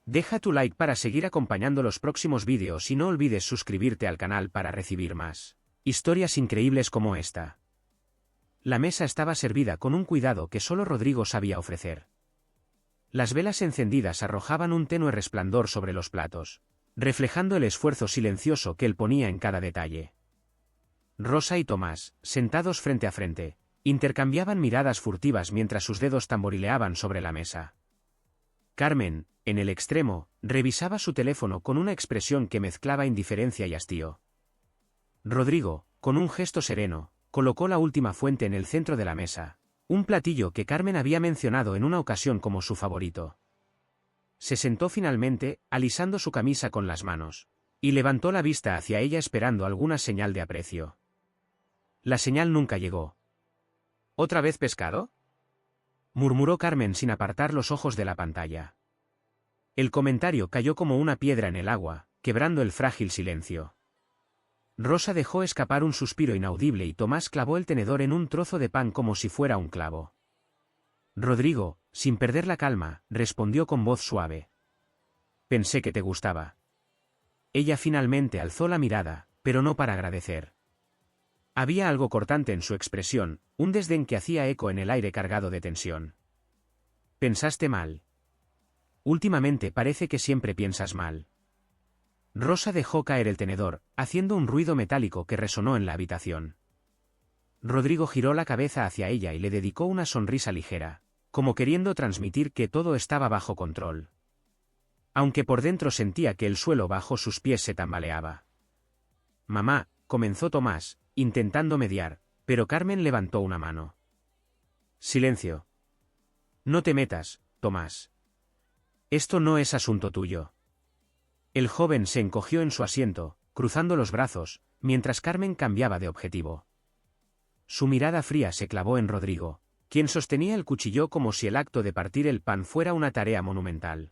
Deja tu like para seguir acompañando los próximos vídeos y no olvides suscribirte al canal para recibir más historias increíbles como esta. La mesa estaba servida con un cuidado que solo Rodrigo sabía ofrecer. Las velas encendidas arrojaban un tenue resplandor sobre los platos, reflejando el esfuerzo silencioso que él ponía en cada detalle. Rosa y Tomás, sentados frente a frente, intercambiaban miradas furtivas mientras sus dedos tamborileaban sobre la mesa. Carmen, en el extremo, revisaba su teléfono con una expresión que mezclaba indiferencia y hastío. Rodrigo, con un gesto sereno, colocó la última fuente en el centro de la mesa, un platillo que Carmen había mencionado en una ocasión como su favorito. Se sentó finalmente, alisando su camisa con las manos, y levantó la vista hacia ella esperando alguna señal de aprecio. La señal nunca llegó. ¿Otra vez pescado?, murmuró Carmen sin apartar los ojos de la pantalla. El comentario cayó como una piedra en el agua, quebrando el frágil silencio. Rosa dejó escapar un suspiro inaudible y Tomás clavó el tenedor en un trozo de pan como si fuera un clavo. Rodrigo, sin perder la calma, respondió con voz suave. Pensé que te gustaba. Ella finalmente alzó la mirada, pero no para agradecer. Había algo cortante en su expresión, un desdén que hacía eco en el aire cargado de tensión. Pensaste mal. Últimamente parece que siempre piensas mal. Rosa dejó caer el tenedor, haciendo un ruido metálico que resonó en la habitación. Rodrigo giró la cabeza hacia ella y le dedicó una sonrisa ligera, como queriendo transmitir que todo estaba bajo control. Aunque por dentro sentía que el suelo bajo sus pies se tambaleaba. Mamá, comenzó Tomás, intentando mediar, pero Carmen levantó una mano. Silencio. No te metas, Tomás. Esto no es asunto tuyo. El joven se encogió en su asiento, cruzando los brazos, mientras Carmen cambiaba de objetivo. Su mirada fría se clavó en Rodrigo, quien sostenía el cuchillo como si el acto de partir el pan fuera una tarea monumental.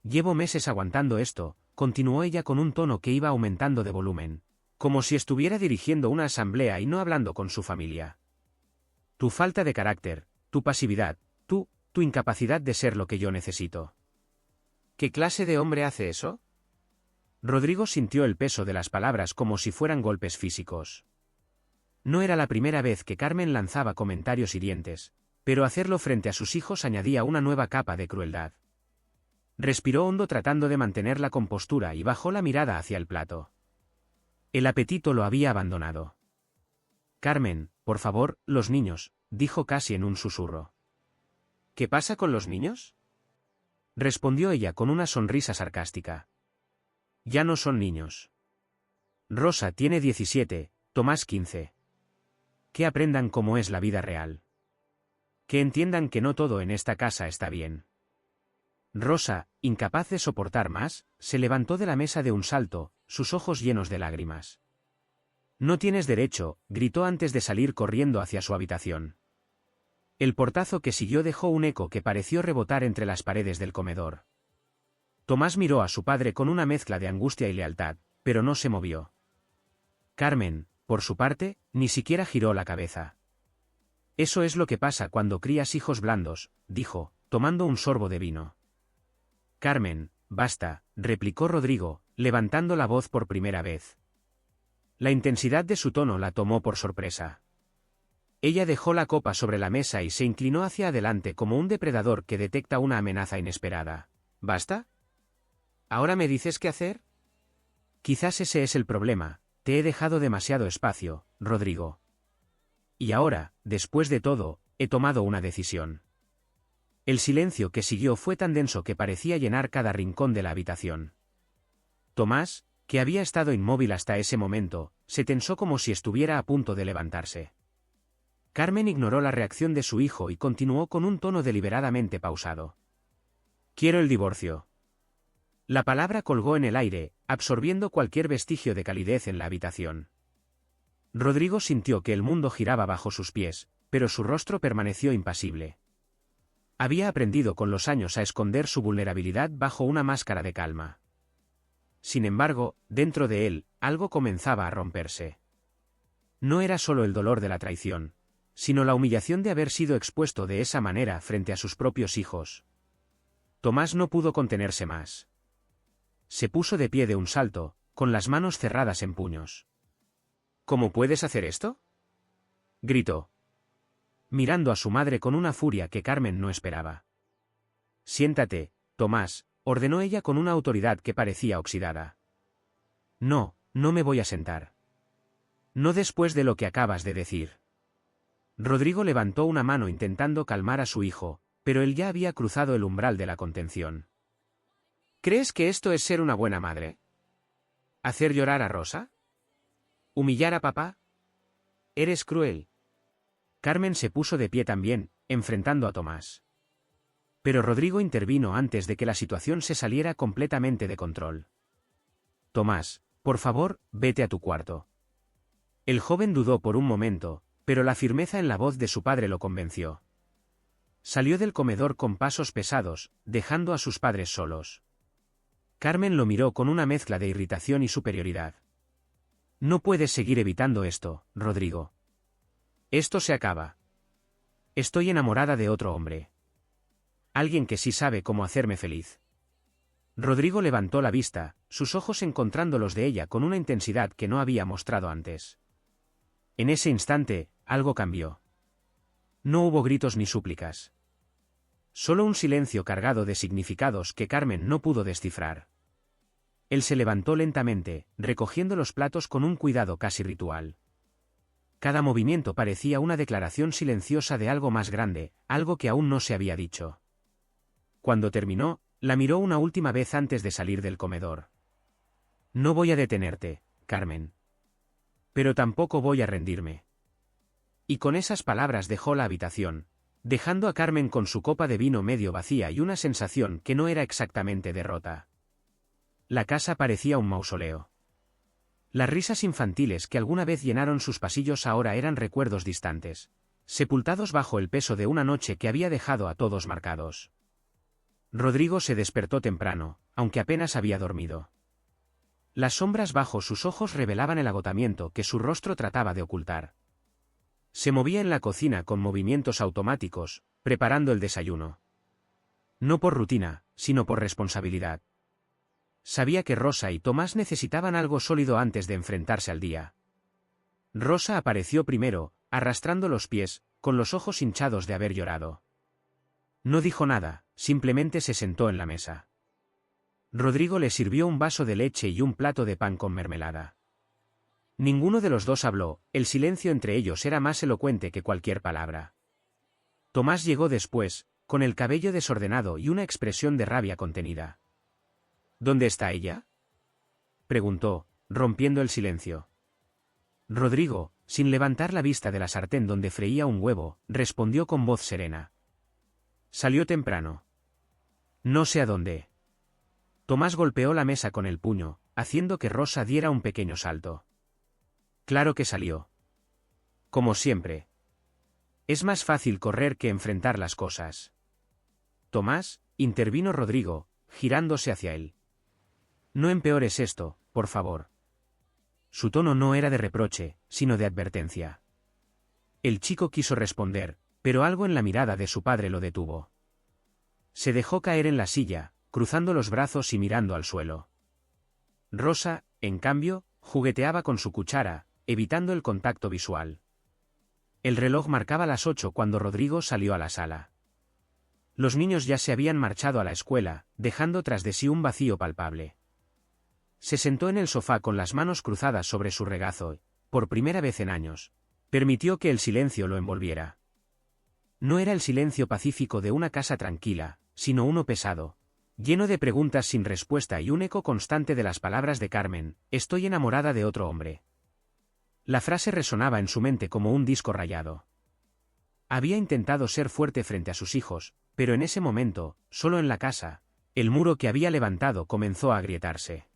Llevo meses aguantando esto, continuó ella con un tono que iba aumentando de volumen, como si estuviera dirigiendo una asamblea y no hablando con su familia. Tu falta de carácter, tu pasividad, tu incapacidad de ser lo que yo necesito. ¿Qué clase de hombre hace eso? Rodrigo sintió el peso de las palabras como si fueran golpes físicos. No era la primera vez que Carmen lanzaba comentarios hirientes, pero hacerlo frente a sus hijos añadía una nueva capa de crueldad. Respiró hondo tratando de mantener la compostura y bajó la mirada hacia el plato. El apetito lo había abandonado. Carmen, por favor, los niños, dijo casi en un susurro. ¿Qué pasa con los niños?, respondió ella con una sonrisa sarcástica. Ya no son niños. Rosa tiene 17, Tomás 15. Que aprendan cómo es la vida real. Que entiendan que no todo en esta casa está bien. Rosa, incapaz de soportar más, se levantó de la mesa de un salto, sus ojos llenos de lágrimas. No tienes derecho, gritó antes de salir corriendo hacia su habitación. El portazo que siguió dejó un eco que pareció rebotar entre las paredes del comedor. Tomás miró a su padre con una mezcla de angustia y lealtad, pero no se movió. Carmen, por su parte, ni siquiera giró la cabeza. Eso es lo que pasa cuando crías hijos blandos, dijo, tomando un sorbo de vino. Carmen, basta, replicó Rodrigo, levantando la voz por primera vez. La intensidad de su tono la tomó por sorpresa. Ella dejó la copa sobre la mesa y se inclinó hacia adelante como un depredador que detecta una amenaza inesperada. ¿Basta? ¿Ahora me dices qué hacer? Quizás ese es el problema, te he dejado demasiado espacio, Rodrigo. Y ahora, después de todo, he tomado una decisión. El silencio que siguió fue tan denso que parecía llenar cada rincón de la habitación. Tomás, que había estado inmóvil hasta ese momento, se tensó como si estuviera a punto de levantarse. Carmen ignoró la reacción de su hijo y continuó con un tono deliberadamente pausado. Quiero el divorcio. La palabra colgó en el aire, absorbiendo cualquier vestigio de calidez en la habitación. Rodrigo sintió que el mundo giraba bajo sus pies, pero su rostro permaneció impasible. Había aprendido con los años a esconder su vulnerabilidad bajo una máscara de calma. Sin embargo, dentro de él, algo comenzaba a romperse. No era solo el dolor de la traición, sino la humillación de haber sido expuesto de esa manera frente a sus propios hijos. Tomás no pudo contenerse más. Se puso de pie de un salto, con las manos cerradas en puños. ¿Cómo puedes hacer esto?, gritó, mirando a su madre con una furia que Carmen no esperaba. Siéntate, Tomás, ordenó ella con una autoridad que parecía oxidada. No, no me voy a sentar. No después de lo que acabas de decir. Rodrigo levantó una mano intentando calmar a su hijo, pero él ya había cruzado el umbral de la contención. ¿Crees que esto es ser una buena madre? ¿Hacer llorar a Rosa? ¿Humillar a papá? Eres cruel. Carmen se puso de pie también, enfrentando a Tomás. Pero Rodrigo intervino antes de que la situación se saliera completamente de control. Tomás, por favor, vete a tu cuarto. El joven dudó por un momento, pero la firmeza en la voz de su padre lo convenció. Salió del comedor con pasos pesados, dejando a sus padres solos. Carmen lo miró con una mezcla de irritación y superioridad. No puedes seguir evitando esto, Rodrigo. Esto se acaba. Estoy enamorada de otro hombre. Alguien que sí sabe cómo hacerme feliz. Rodrigo levantó la vista, sus ojos encontrando los de ella con una intensidad que no había mostrado antes. En ese instante, algo cambió. No hubo gritos ni súplicas. Solo un silencio cargado de significados que Carmen no pudo descifrar. Él se levantó lentamente, recogiendo los platos con un cuidado casi ritual. Cada movimiento parecía una declaración silenciosa de algo más grande, algo que aún no se había dicho. Cuando terminó, la miró una última vez antes de salir del comedor. No voy a detenerte, Carmen. Pero tampoco voy a rendirme. Y con esas palabras dejó la habitación, dejando a Carmen con su copa de vino medio vacía y una sensación que no era exactamente derrota. La casa parecía un mausoleo. Las risas infantiles que alguna vez llenaron sus pasillos ahora eran recuerdos distantes, sepultados bajo el peso de una noche que había dejado a todos marcados. Rodrigo se despertó temprano, aunque apenas había dormido. Las sombras bajo sus ojos revelaban el agotamiento que su rostro trataba de ocultar. Se movía en la cocina con movimientos automáticos, preparando el desayuno. No por rutina, sino por responsabilidad. Sabía que Rosa y Tomás necesitaban algo sólido antes de enfrentarse al día. Rosa apareció primero, arrastrando los pies, con los ojos hinchados de haber llorado. No dijo nada, simplemente se sentó en la mesa. Rodrigo le sirvió un vaso de leche y un plato de pan con mermelada. Ninguno de los dos habló, el silencio entre ellos era más elocuente que cualquier palabra. Tomás llegó después, con el cabello desordenado y una expresión de rabia contenida. ¿Dónde está ella?, preguntó, rompiendo el silencio. Rodrigo, sin levantar la vista de la sartén donde freía un huevo, respondió con voz serena. Salió temprano. No sé a dónde. Tomás golpeó la mesa con el puño, haciendo que Rosa diera un pequeño salto. Claro que salió. Como siempre. Es más fácil correr que enfrentar las cosas. Tomás, intervino Rodrigo, girándose hacia él. No empeores esto, por favor. Su tono no era de reproche, sino de advertencia. El chico quiso responder, pero algo en la mirada de su padre lo detuvo. Se dejó caer en la silla, cruzando los brazos y mirando al suelo. Rosa, en cambio, jugueteaba con su cuchara, evitando el contacto visual. El reloj marcaba las 8 cuando Rodrigo salió a la sala. Los niños ya se habían marchado a la escuela, dejando tras de sí un vacío palpable. Se sentó en el sofá con las manos cruzadas sobre su regazo y, por primera vez en años, permitió que el silencio lo envolviera. No era el silencio pacífico de una casa tranquila, sino uno pesado, lleno de preguntas sin respuesta y un eco constante de las palabras de Carmen: estoy enamorada de otro hombre. La frase resonaba en su mente como un disco rayado. Había intentado ser fuerte frente a sus hijos, pero en ese momento, solo en la casa, el muro que había levantado comenzó a agrietarse.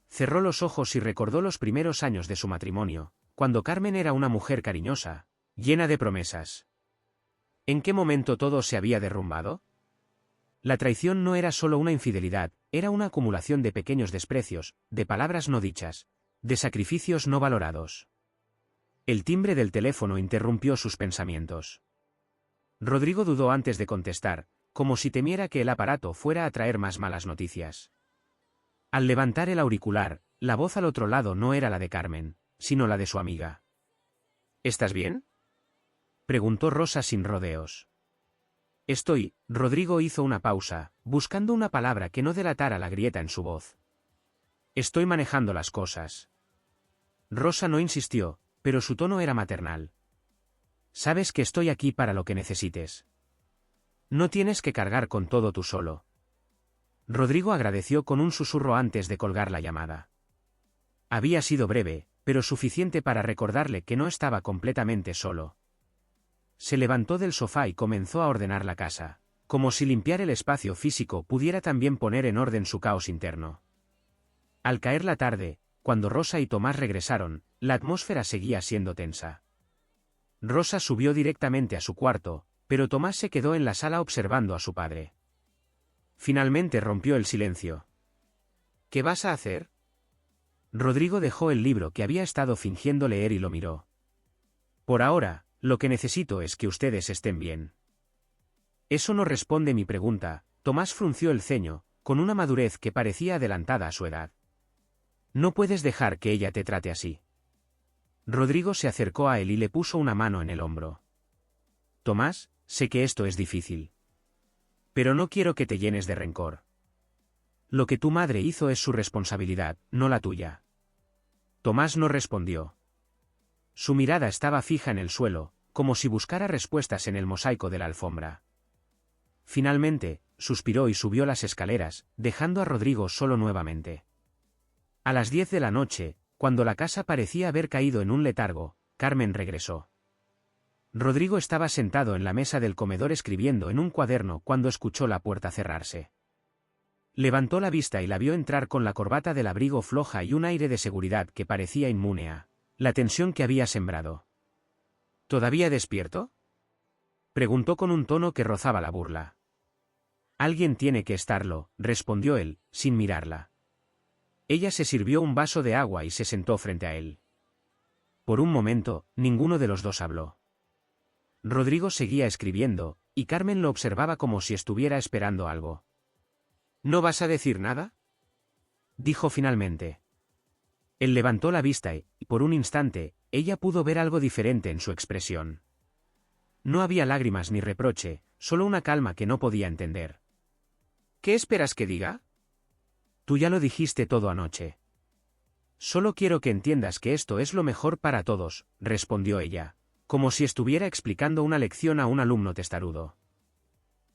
Cerró los ojos y recordó los primeros años de su matrimonio, cuando Carmen era una mujer cariñosa, llena de promesas. ¿En qué momento todo se había derrumbado? La traición no era solo una infidelidad, era una acumulación de pequeños desprecios, de palabras no dichas, de sacrificios no valorados. El timbre del teléfono interrumpió sus pensamientos. Rodrigo dudó antes de contestar, como si temiera que el aparato fuera a traer más malas noticias. Al levantar el auricular, la voz al otro lado no era la de Carmen, sino la de su amiga. ¿Estás bien?, preguntó Rosa sin rodeos. Estoy. Rodrigo hizo una pausa, buscando una palabra que no delatara la grieta en su voz. Estoy manejando las cosas. Rosa no insistió, pero su tono era maternal. Sabes que estoy aquí para lo que necesites. No tienes que cargar con todo tú solo. Rodrigo agradeció con un susurro antes de colgar la llamada. Había sido breve, pero suficiente para recordarle que no estaba completamente solo. Se levantó del sofá y comenzó a ordenar la casa, como si limpiar el espacio físico pudiera también poner en orden su caos interno. Al caer la tarde, cuando Rosa y Tomás regresaron, la atmósfera seguía siendo tensa. Rosa subió directamente a su cuarto, pero Tomás se quedó en la sala observando a su padre. Finalmente rompió el silencio. ¿Qué vas a hacer? Rodrigo dejó el libro que había estado fingiendo leer y lo miró. Por ahora, lo que necesito es que ustedes estén bien. Eso no responde mi pregunta. Tomás frunció el ceño, con una madurez que parecía adelantada a su edad. No puedes dejar que ella te trate así. Rodrigo se acercó a él y le puso una mano en el hombro. Tomás, sé que esto es difícil. Pero no quiero que te llenes de rencor. Lo que tu madre hizo es su responsabilidad, no la tuya. Tomás no respondió. Su mirada estaba fija en el suelo, como si buscara respuestas en el mosaico de la alfombra. Finalmente, suspiró y subió las escaleras, dejando a Rodrigo solo nuevamente. A las 10 de la noche, cuando la casa parecía haber caído en un letargo, Carmen regresó. Rodrigo estaba sentado en la mesa del comedor escribiendo en un cuaderno cuando escuchó la puerta cerrarse. Levantó la vista y la vio entrar con la corbata del abrigo floja y un aire de seguridad que parecía inmune a la tensión que había sembrado. ¿Todavía despierto?, preguntó con un tono que rozaba la burla. Alguien tiene que estarlo, respondió él, sin mirarla. Ella se sirvió un vaso de agua y se sentó frente a él. Por un momento, ninguno de los dos habló. Rodrigo seguía escribiendo, y Carmen lo observaba como si estuviera esperando algo. ¿No vas a decir nada?, dijo finalmente. Él levantó la vista y, por un instante, ella pudo ver algo diferente en su expresión. No había lágrimas ni reproche, solo una calma que no podía entender. ¿Qué esperas que diga? Tú ya lo dijiste todo anoche. Solo quiero que entiendas que esto es lo mejor para todos, respondió ella, como si estuviera explicando una lección a un alumno testarudo.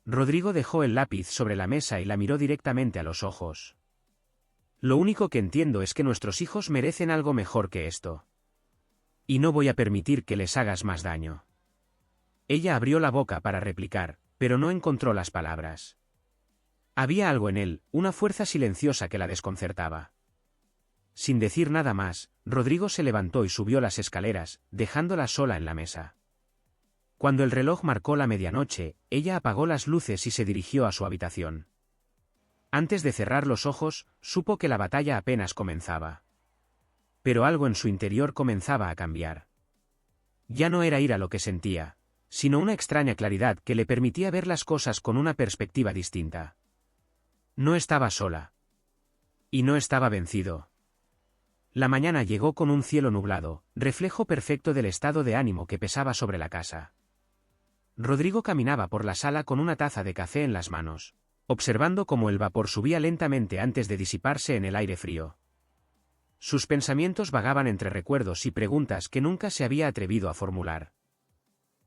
Rodrigo dejó el lápiz sobre la mesa y la miró directamente a los ojos. Lo único que entiendo es que nuestros hijos merecen algo mejor que esto. Y no voy a permitir que les hagas más daño. Ella abrió la boca para replicar, pero no encontró las palabras. Había algo en él, una fuerza silenciosa que la desconcertaba. Sin decir nada más, Rodrigo se levantó y subió las escaleras, dejándola sola en la mesa. Cuando el reloj marcó la medianoche, ella apagó las luces y se dirigió a su habitación. Antes de cerrar los ojos, supo que la batalla apenas comenzaba. Pero algo en su interior comenzaba a cambiar. Ya no era ira lo que sentía, sino una extraña claridad que le permitía ver las cosas con una perspectiva distinta. No estaba sola. Y no estaba vencido. La mañana llegó con un cielo nublado, reflejo perfecto del estado de ánimo que pesaba sobre la casa. Rodrigo caminaba por la sala con una taza de café en las manos, observando cómo el vapor subía lentamente antes de disiparse en el aire frío. Sus pensamientos vagaban entre recuerdos y preguntas que nunca se había atrevido a formular.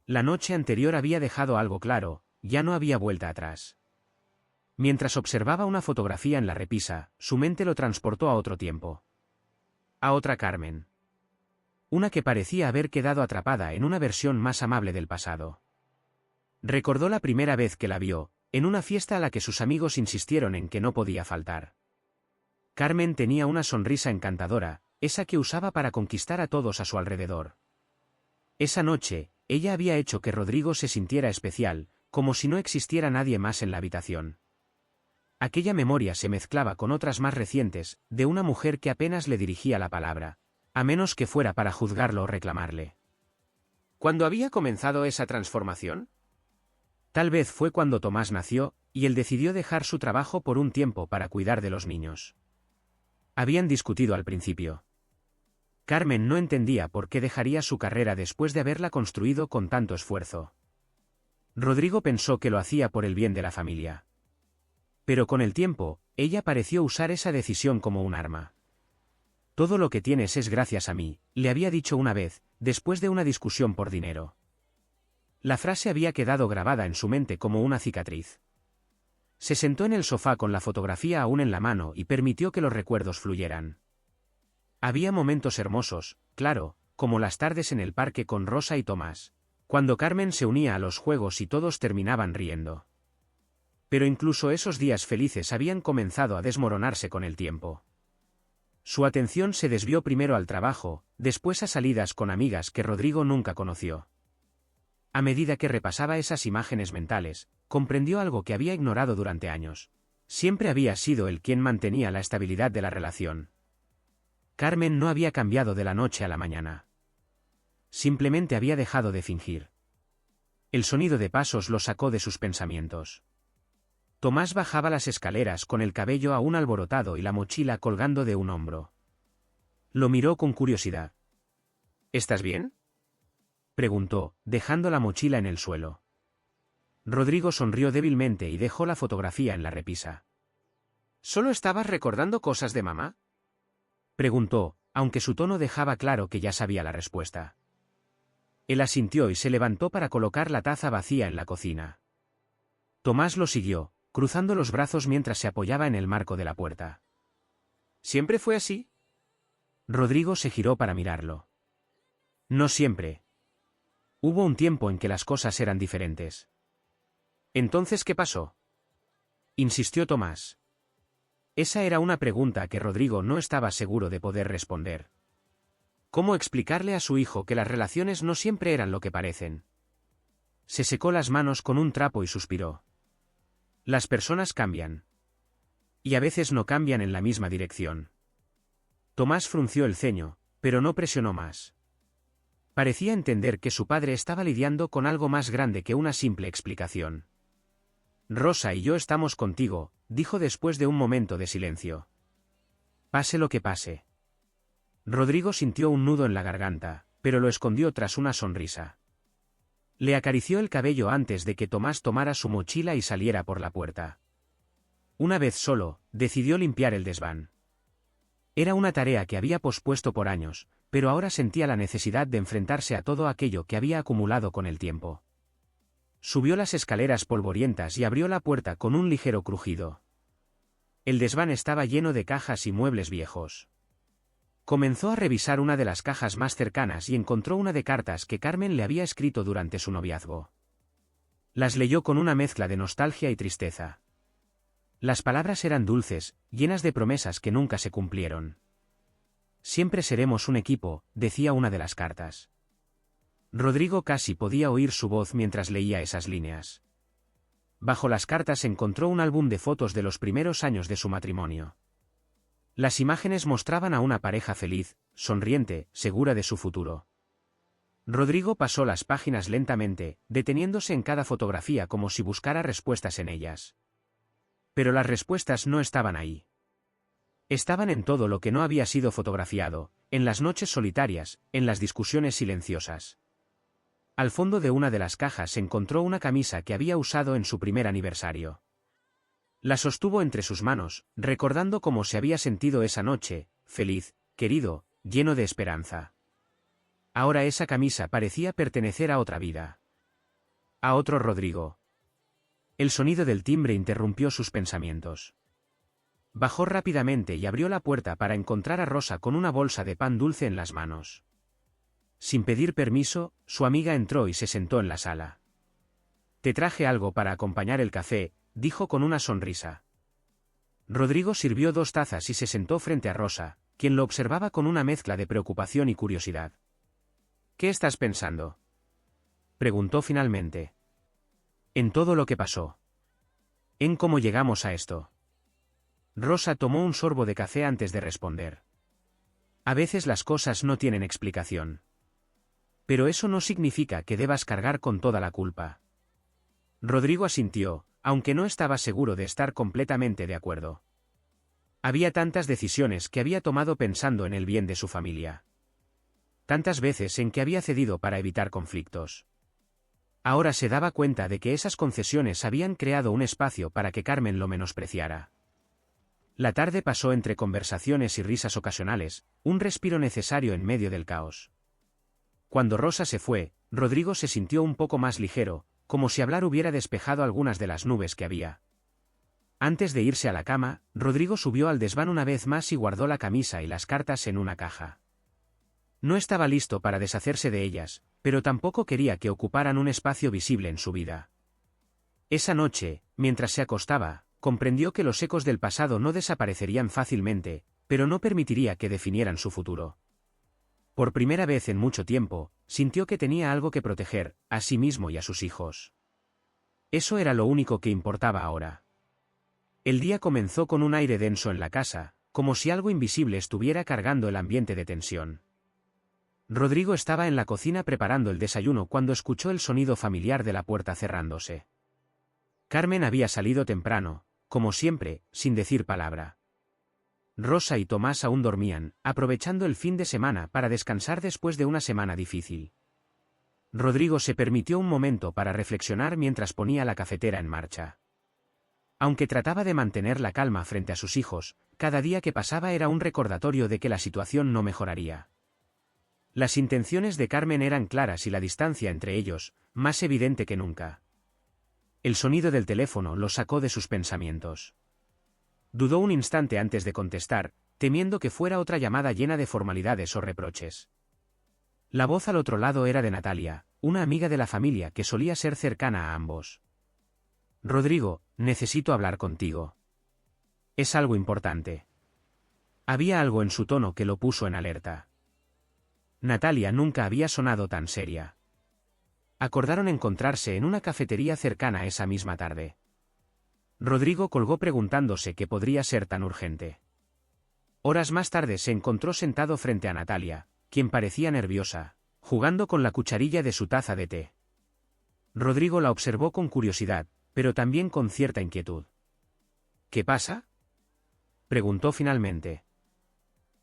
La noche anterior había dejado algo claro, ya no había vuelta atrás. Mientras observaba una fotografía en la repisa, su mente lo transportó a otro tiempo. A otra Carmen. Una que parecía haber quedado atrapada en una versión más amable del pasado. Recordó la primera vez que la vio, en una fiesta a la que sus amigos insistieron en que no podía faltar. Carmen tenía una sonrisa encantadora, esa que usaba para conquistar a todos a su alrededor. Esa noche, ella había hecho que Rodrigo se sintiera especial, como si no existiera nadie más en la habitación. Aquella memoria se mezclaba con otras más recientes, de una mujer que apenas le dirigía la palabra, a menos que fuera para juzgarlo o reclamarle. ¿Cuándo había comenzado esa transformación? Tal vez fue cuando Tomás nació, y él decidió dejar su trabajo por un tiempo para cuidar de los niños. Habían discutido al principio. Carmen no entendía por qué dejaría su carrera después de haberla construido con tanto esfuerzo. Rodrigo pensó que lo hacía por el bien de la familia. Pero con el tiempo, ella pareció usar esa decisión como un arma. Todo lo que tienes es gracias a mí, le había dicho una vez, después de una discusión por dinero. La frase había quedado grabada en su mente como una cicatriz. Se sentó en el sofá con la fotografía aún en la mano y permitió que los recuerdos fluyeran. Había momentos hermosos, claro, como las tardes en el parque con Rosa y Tomás, cuando Carmen se unía a los juegos y todos terminaban riendo. Pero incluso esos días felices habían comenzado a desmoronarse con el tiempo. Su atención se desvió primero al trabajo, después a salidas con amigas que Rodrigo nunca conoció. A medida que repasaba esas imágenes mentales, comprendió algo que había ignorado durante años. Siempre había sido él quien mantenía la estabilidad de la relación. Carmen no había cambiado de la noche a la mañana. Simplemente había dejado de fingir. El sonido de pasos lo sacó de sus pensamientos. Tomás bajaba las escaleras con el cabello aún alborotado y la mochila colgando de un hombro. Lo miró con curiosidad. ¿Estás bien?, preguntó, dejando la mochila en el suelo. Rodrigo sonrió débilmente y dejó la fotografía en la repisa. ¿Solo estabas recordando cosas de mamá?, preguntó, aunque su tono dejaba claro que ya sabía la respuesta. Él asintió y se levantó para colocar la taza vacía en la cocina. Tomás lo siguió, cruzando los brazos mientras se apoyaba en el marco de la puerta. ¿Siempre fue así?, Rodrigo se giró para mirarlo. No siempre. Hubo un tiempo en que las cosas eran diferentes. ¿Entonces qué pasó?, insistió Tomás. Esa era una pregunta que Rodrigo no estaba seguro de poder responder. ¿Cómo explicarle a su hijo que las relaciones no siempre eran lo que parecen? Se secó las manos con un trapo y suspiró. Las personas cambian. Y a veces no cambian en la misma dirección. Tomás frunció el ceño, pero no presionó más. Parecía entender que su padre estaba lidiando con algo más grande que una simple explicación. Rosa y yo estamos contigo, dijo después de un momento de silencio. Pase lo que pase. Rodrigo sintió un nudo en la garganta, pero lo escondió tras una sonrisa. Le acarició el cabello antes de que Tomás tomara su mochila y saliera por la puerta. Una vez solo, decidió limpiar el desván. Era una tarea que había pospuesto por años, pero ahora sentía la necesidad de enfrentarse a todo aquello que había acumulado con el tiempo. Subió las escaleras polvorientas y abrió la puerta con un ligero crujido. El desván estaba lleno de cajas y muebles viejos. Comenzó a revisar una de las cajas más cercanas y encontró una de cartas que Carmen le había escrito durante su noviazgo. Las leyó con una mezcla de nostalgia y tristeza. Las palabras eran dulces, llenas de promesas que nunca se cumplieron. Siempre seremos un equipo, decía una de las cartas. Rodrigo casi podía oír su voz mientras leía esas líneas. Bajo las cartas encontró un álbum de fotos de los primeros años de su matrimonio. Las imágenes mostraban a una pareja feliz, sonriente, segura de su futuro. Rodrigo pasó las páginas lentamente, deteniéndose en cada fotografía como si buscara respuestas en ellas. Pero las respuestas no estaban ahí. Estaban en todo lo que no había sido fotografiado, en las noches solitarias, en las discusiones silenciosas. Al fondo de una de las cajas encontró una camisa que había usado en su primer aniversario. La sostuvo entre sus manos, recordando cómo se había sentido esa noche, feliz, querido, lleno de esperanza. Ahora esa camisa parecía pertenecer a otra vida. A otro Rodrigo. El sonido del timbre interrumpió sus pensamientos. Bajó rápidamente y abrió la puerta para encontrar a Rosa con una bolsa de pan dulce en las manos. Sin pedir permiso, su amiga entró y se sentó en la sala. «Te traje algo para acompañar el café», dijo con una sonrisa. Rodrigo sirvió 2 tazas y se sentó frente a Rosa, quien lo observaba con una mezcla de preocupación y curiosidad. «¿Qué estás pensando?», preguntó finalmente. «En todo lo que pasó. En cómo llegamos a esto». Rosa tomó un sorbo de café antes de responder. «A veces las cosas no tienen explicación. Pero eso no significa que debas cargar con toda la culpa». Rodrigo asintió, aunque no estaba seguro de estar completamente de acuerdo. Había tantas decisiones que había tomado pensando en el bien de su familia. Tantas veces en que había cedido para evitar conflictos. Ahora se daba cuenta de que esas concesiones habían creado un espacio para que Carmen lo menospreciara. La tarde pasó entre conversaciones y risas ocasionales, un respiro necesario en medio del caos. Cuando Rosa se fue, Rodrigo se sintió un poco más ligero, como si hablar hubiera despejado algunas de las nubes que había. Antes de irse a la cama, Rodrigo subió al desván una vez más y guardó la camisa y las cartas en una caja. No estaba listo para deshacerse de ellas, pero tampoco quería que ocuparan un espacio visible en su vida. Esa noche, mientras se acostaba, comprendió que los ecos del pasado no desaparecerían fácilmente, pero no permitiría que definieran su futuro. Por primera vez en mucho tiempo, sintió que tenía algo que proteger, a sí mismo y a sus hijos. Eso era lo único que importaba ahora. El día comenzó con un aire denso en la casa, como si algo invisible estuviera cargando el ambiente de tensión. Rodrigo estaba en la cocina preparando el desayuno cuando escuchó el sonido familiar de la puerta cerrándose. Carmen había salido temprano, como siempre, sin decir palabra. Rosa y Tomás aún dormían, aprovechando el fin de semana para descansar después de una semana difícil. Rodrigo se permitió un momento para reflexionar mientras ponía la cafetera en marcha. Aunque trataba de mantener la calma frente a sus hijos, cada día que pasaba era un recordatorio de que la situación no mejoraría. Las intenciones de Carmen eran claras y la distancia entre ellos, más evidente que nunca. El sonido del teléfono lo sacó de sus pensamientos. Dudó un instante antes de contestar, temiendo que fuera otra llamada llena de formalidades o reproches. La voz al otro lado era de Natalia, una amiga de la familia que solía ser cercana a ambos. «Rodrigo, necesito hablar contigo. Es algo importante». Había algo en su tono que lo puso en alerta. Natalia nunca había sonado tan seria. Acordaron encontrarse en una cafetería cercana esa misma tarde. Rodrigo colgó preguntándose qué podría ser tan urgente. Horas más tarde se encontró sentado frente a Natalia, quien parecía nerviosa, jugando con la cucharilla de su taza de té. Rodrigo la observó con curiosidad, pero también con cierta inquietud. «¿Qué pasa?», preguntó finalmente.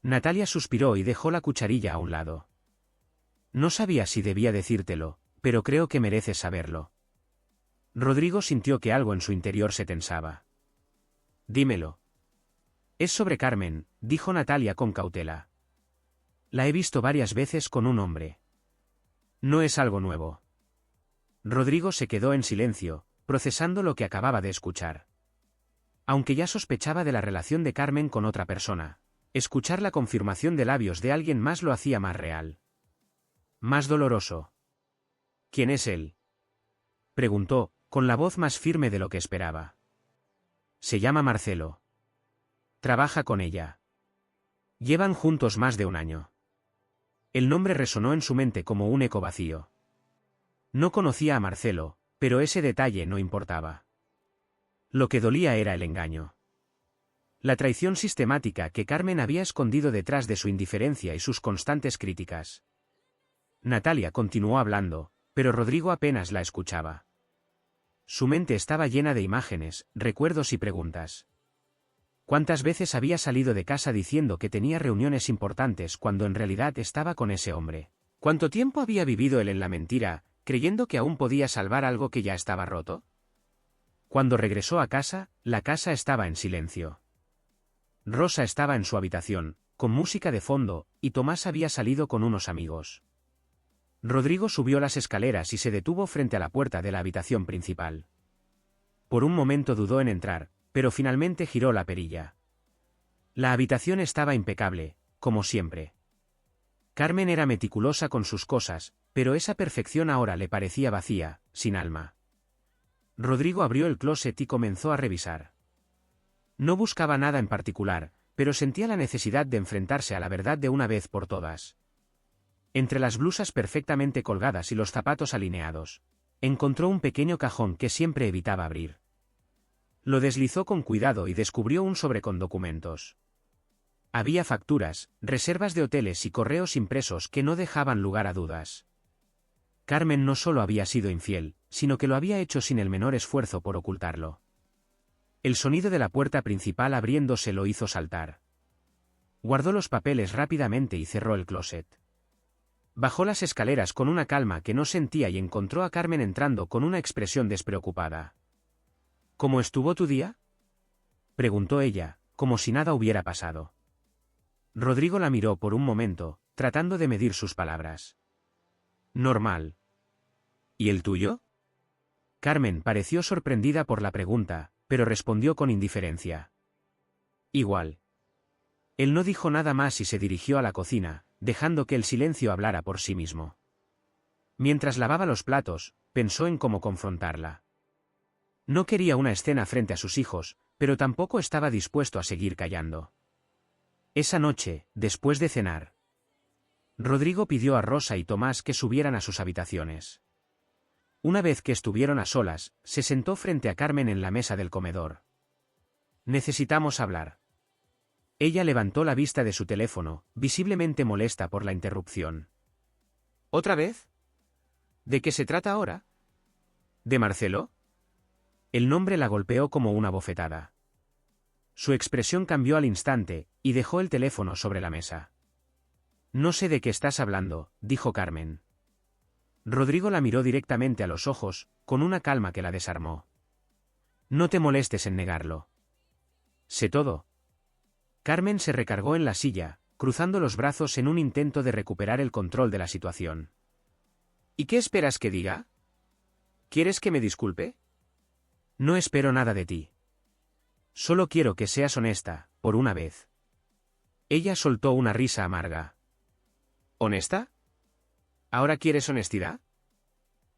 Natalia suspiró y dejó la cucharilla a un lado. «No sabía si debía decírtelo, pero creo que mereces saberlo». Rodrigo sintió que algo en su interior se tensaba. «Dímelo». «Es sobre Carmen», dijo Natalia con cautela. «La he visto varias veces con un hombre. No es algo nuevo». Rodrigo se quedó en silencio, procesando lo que acababa de escuchar. Aunque ya sospechaba de la relación de Carmen con otra persona, escuchar la confirmación de labios de alguien más lo hacía más real. Más doloroso. «¿Quién es él?», preguntó, con la voz más firme de lo que esperaba. «Se llama Marcelo. Trabaja con ella. Llevan juntos más de un año». El nombre resonó en su mente como un eco vacío. No conocía a Marcelo, pero ese detalle no importaba. Lo que dolía era el engaño. La traición sistemática que Carmen había escondido detrás de su indiferencia y sus constantes críticas. Natalia continuó hablando, pero Rodrigo apenas la escuchaba. Su mente estaba llena de imágenes, recuerdos y preguntas. ¿Cuántas veces había salido de casa diciendo que tenía reuniones importantes cuando en realidad estaba con ese hombre? ¿Cuánto tiempo había vivido él en la mentira, creyendo que aún podía salvar algo que ya estaba roto? Cuando regresó a casa, la casa estaba en silencio. Rosa estaba en su habitación, con música de fondo, y Tomás había salido con unos amigos. Rodrigo subió las escaleras y se detuvo frente a la puerta de la habitación principal. Por un momento dudó en entrar, pero finalmente giró la perilla. La habitación estaba impecable, como siempre. Carmen era meticulosa con sus cosas, pero esa perfección ahora le parecía vacía, sin alma. Rodrigo abrió el closet y comenzó a revisar. No buscaba nada en particular, pero sentía la necesidad de enfrentarse a la verdad de una vez por todas. Entre las blusas perfectamente colgadas y los zapatos alineados, encontró un pequeño cajón que siempre evitaba abrir. Lo deslizó con cuidado y descubrió un sobre con documentos. Había facturas, reservas de hoteles y correos impresos que no dejaban lugar a dudas. Carmen no solo había sido infiel, sino que lo había hecho sin el menor esfuerzo por ocultarlo. El sonido de la puerta principal abriéndose lo hizo saltar. Guardó los papeles rápidamente y cerró el closet. Bajó las escaleras con una calma que no sentía y encontró a Carmen entrando con una expresión despreocupada. ¿Cómo estuvo tu día?, preguntó ella, como si nada hubiera pasado. Rodrigo la miró por un momento, tratando de medir sus palabras. Normal. ¿Y el tuyo? Carmen pareció sorprendida por la pregunta, pero respondió con indiferencia. Igual. Él no dijo nada más y se dirigió a la cocina, dejando que el silencio hablara por sí mismo. Mientras lavaba los platos, pensó en cómo confrontarla. No quería una escena frente a sus hijos, pero tampoco estaba dispuesto a seguir callando. Esa noche, después de cenar, Rodrigo pidió a Rosa y Tomás que subieran a sus habitaciones. Una vez que estuvieron a solas, se sentó frente a Carmen en la mesa del comedor. Necesitamos hablar. Ella levantó la vista de su teléfono, visiblemente molesta por la interrupción. ¿Otra vez? ¿De qué se trata ahora? ¿De Marcelo? El nombre la golpeó como una bofetada. Su expresión cambió al instante, y dejó el teléfono sobre la mesa. No sé de qué estás hablando, dijo Carmen. Rodrigo la miró directamente a los ojos, con una calma que la desarmó. No te molestes en negarlo. Sé todo. Carmen se recargó en la silla, cruzando los brazos en un intento de recuperar el control de la situación. ¿Y qué esperas que diga? ¿Quieres que me disculpe? No espero nada de ti. Solo quiero que seas honesta, por una vez. Ella soltó una risa amarga. ¿Honesta? ¿Ahora quieres honestidad?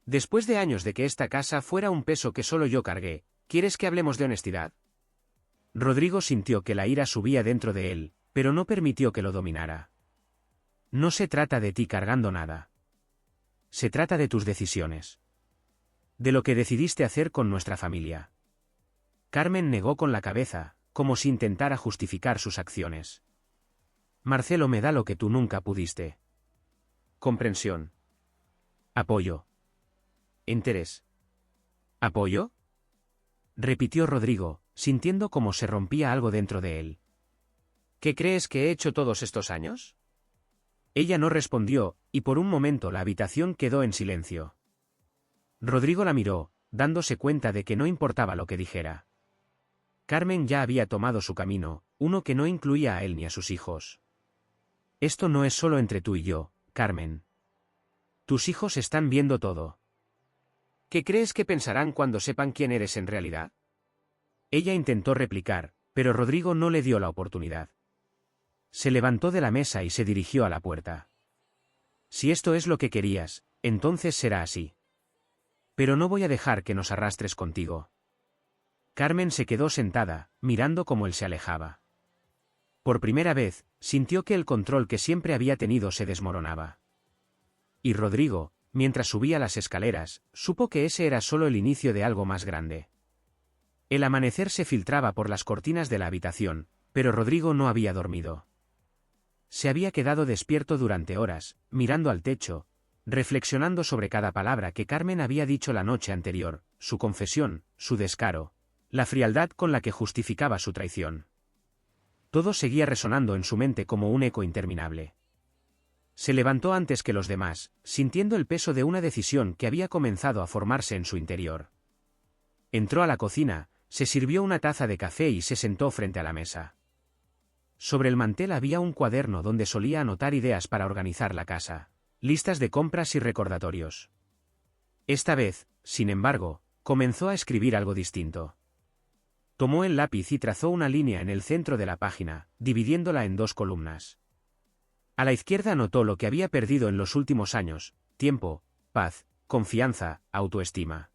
Después de años de que esta casa fuera un peso que solo yo cargué, ¿quieres que hablemos de honestidad? Rodrigo sintió que la ira subía dentro de él, pero no permitió que lo dominara. No se trata de ti cargando nada. Se trata de tus decisiones. De lo que decidiste hacer con nuestra familia. Carmen negó con la cabeza, como si intentara justificar sus acciones. Marcelo me da lo que tú nunca pudiste. Comprensión. Apoyo. Interés. ¿Apoyo? Repitió Rodrigo, sintiendo como se rompía algo dentro de él. ¿Qué crees que he hecho todos estos años? Ella no respondió, y por un momento la habitación quedó en silencio. Rodrigo la miró, dándose cuenta de que no importaba lo que dijera. Carmen ya había tomado su camino, uno que no incluía a él ni a sus hijos. Esto no es solo entre tú y yo, Carmen. Tus hijos están viendo todo. ¿Qué crees que pensarán cuando sepan quién eres en realidad? Ella intentó replicar, pero Rodrigo no le dio la oportunidad. Se levantó de la mesa y se dirigió a la puerta. Si esto es lo que querías, entonces será así. Pero no voy a dejar que nos arrastres contigo. Carmen se quedó sentada, mirando cómo él se alejaba. Por primera vez, sintió que el control que siempre había tenido se desmoronaba. Y Rodrigo, mientras subía las escaleras, supo que ese era solo el inicio de algo más grande. El amanecer se filtraba por las cortinas de la habitación, pero Rodrigo no había dormido. Se había quedado despierto durante horas, mirando al techo, reflexionando sobre cada palabra que Carmen había dicho la noche anterior, su confesión, su descaro, la frialdad con la que justificaba su traición. Todo seguía resonando en su mente como un eco interminable. Se levantó antes que los demás, sintiendo el peso de una decisión que había comenzado a formarse en su interior. Entró a la cocina, se sirvió una taza de café y se sentó frente a la mesa. Sobre el mantel había un cuaderno donde solía anotar ideas para organizar la casa, listas de compras y recordatorios. Esta vez, sin embargo, comenzó a escribir algo distinto. Tomó el lápiz y trazó una línea en el centro de la página, dividiéndola en 2 columnas. A la izquierda anotó lo que había perdido en los últimos años: tiempo, paz, confianza, autoestima.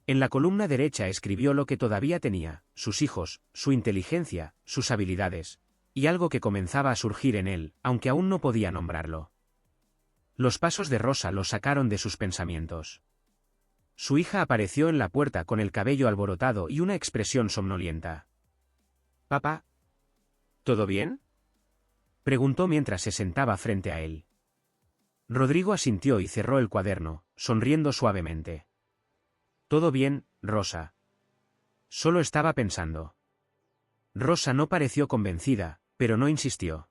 En la columna derecha escribió lo que todavía tenía: sus hijos, su inteligencia, sus habilidades, y algo que comenzaba a surgir en él, aunque aún no podía nombrarlo. Los pasos de Rosa lo sacaron de sus pensamientos. Su hija apareció en la puerta con el cabello alborotado y una expresión somnolienta. «Papá, ¿todo bien?», preguntó mientras se sentaba frente a él. Rodrigo asintió y cerró el cuaderno, sonriendo suavemente. Todo bien, Rosa. Solo estaba pensando. Rosa no pareció convencida, pero no insistió.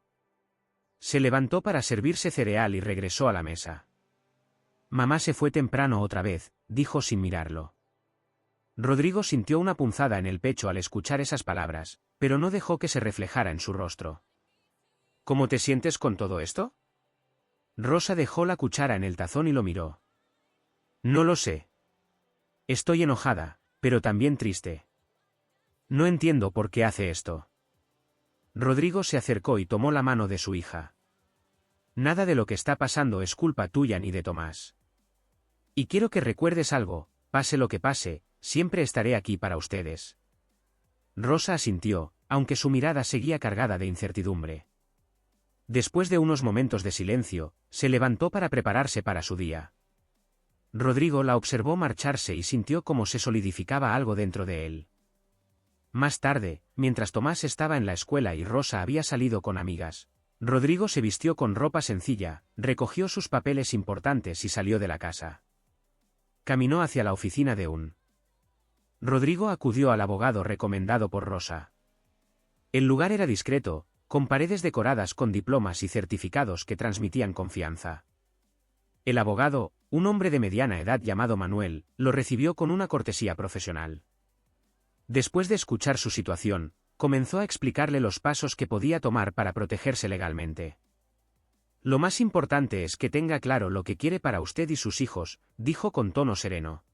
Se levantó para servirse cereal y regresó a la mesa. Mamá se fue temprano otra vez, dijo sin mirarlo. Rodrigo sintió una punzada en el pecho al escuchar esas palabras, pero no dejó que se reflejara en su rostro. ¿Cómo te sientes con todo esto? Rosa dejó la cuchara en el tazón y lo miró. No lo sé. Estoy enojada, pero también triste. No entiendo por qué hace esto. Rodrigo se acercó y tomó la mano de su hija. Nada de lo que está pasando es culpa tuya ni de Tomás. Y quiero que recuerdes algo, pase lo que pase, siempre estaré aquí para ustedes. Rosa asintió, aunque su mirada seguía cargada de incertidumbre. Después de unos momentos de silencio, se levantó para prepararse para su día. Rodrigo la observó marcharse y sintió cómo se solidificaba algo dentro de él. Más tarde, mientras Tomás estaba en la escuela y Rosa había salido con amigas, Rodrigo se vistió con ropa sencilla, recogió sus papeles importantes y salió de la casa. Caminó hacia la oficina de un. Rodrigo acudió al abogado recomendado por Rosa. El lugar era discreto, con paredes decoradas con diplomas y certificados que transmitían confianza. El abogado, un hombre de mediana edad llamado Manuel, lo recibió con una cortesía profesional. Después de escuchar su situación, comenzó a explicarle los pasos que podía tomar para protegerse legalmente. Lo más importante es que tenga claro lo que quiere para usted y sus hijos, dijo con tono sereno.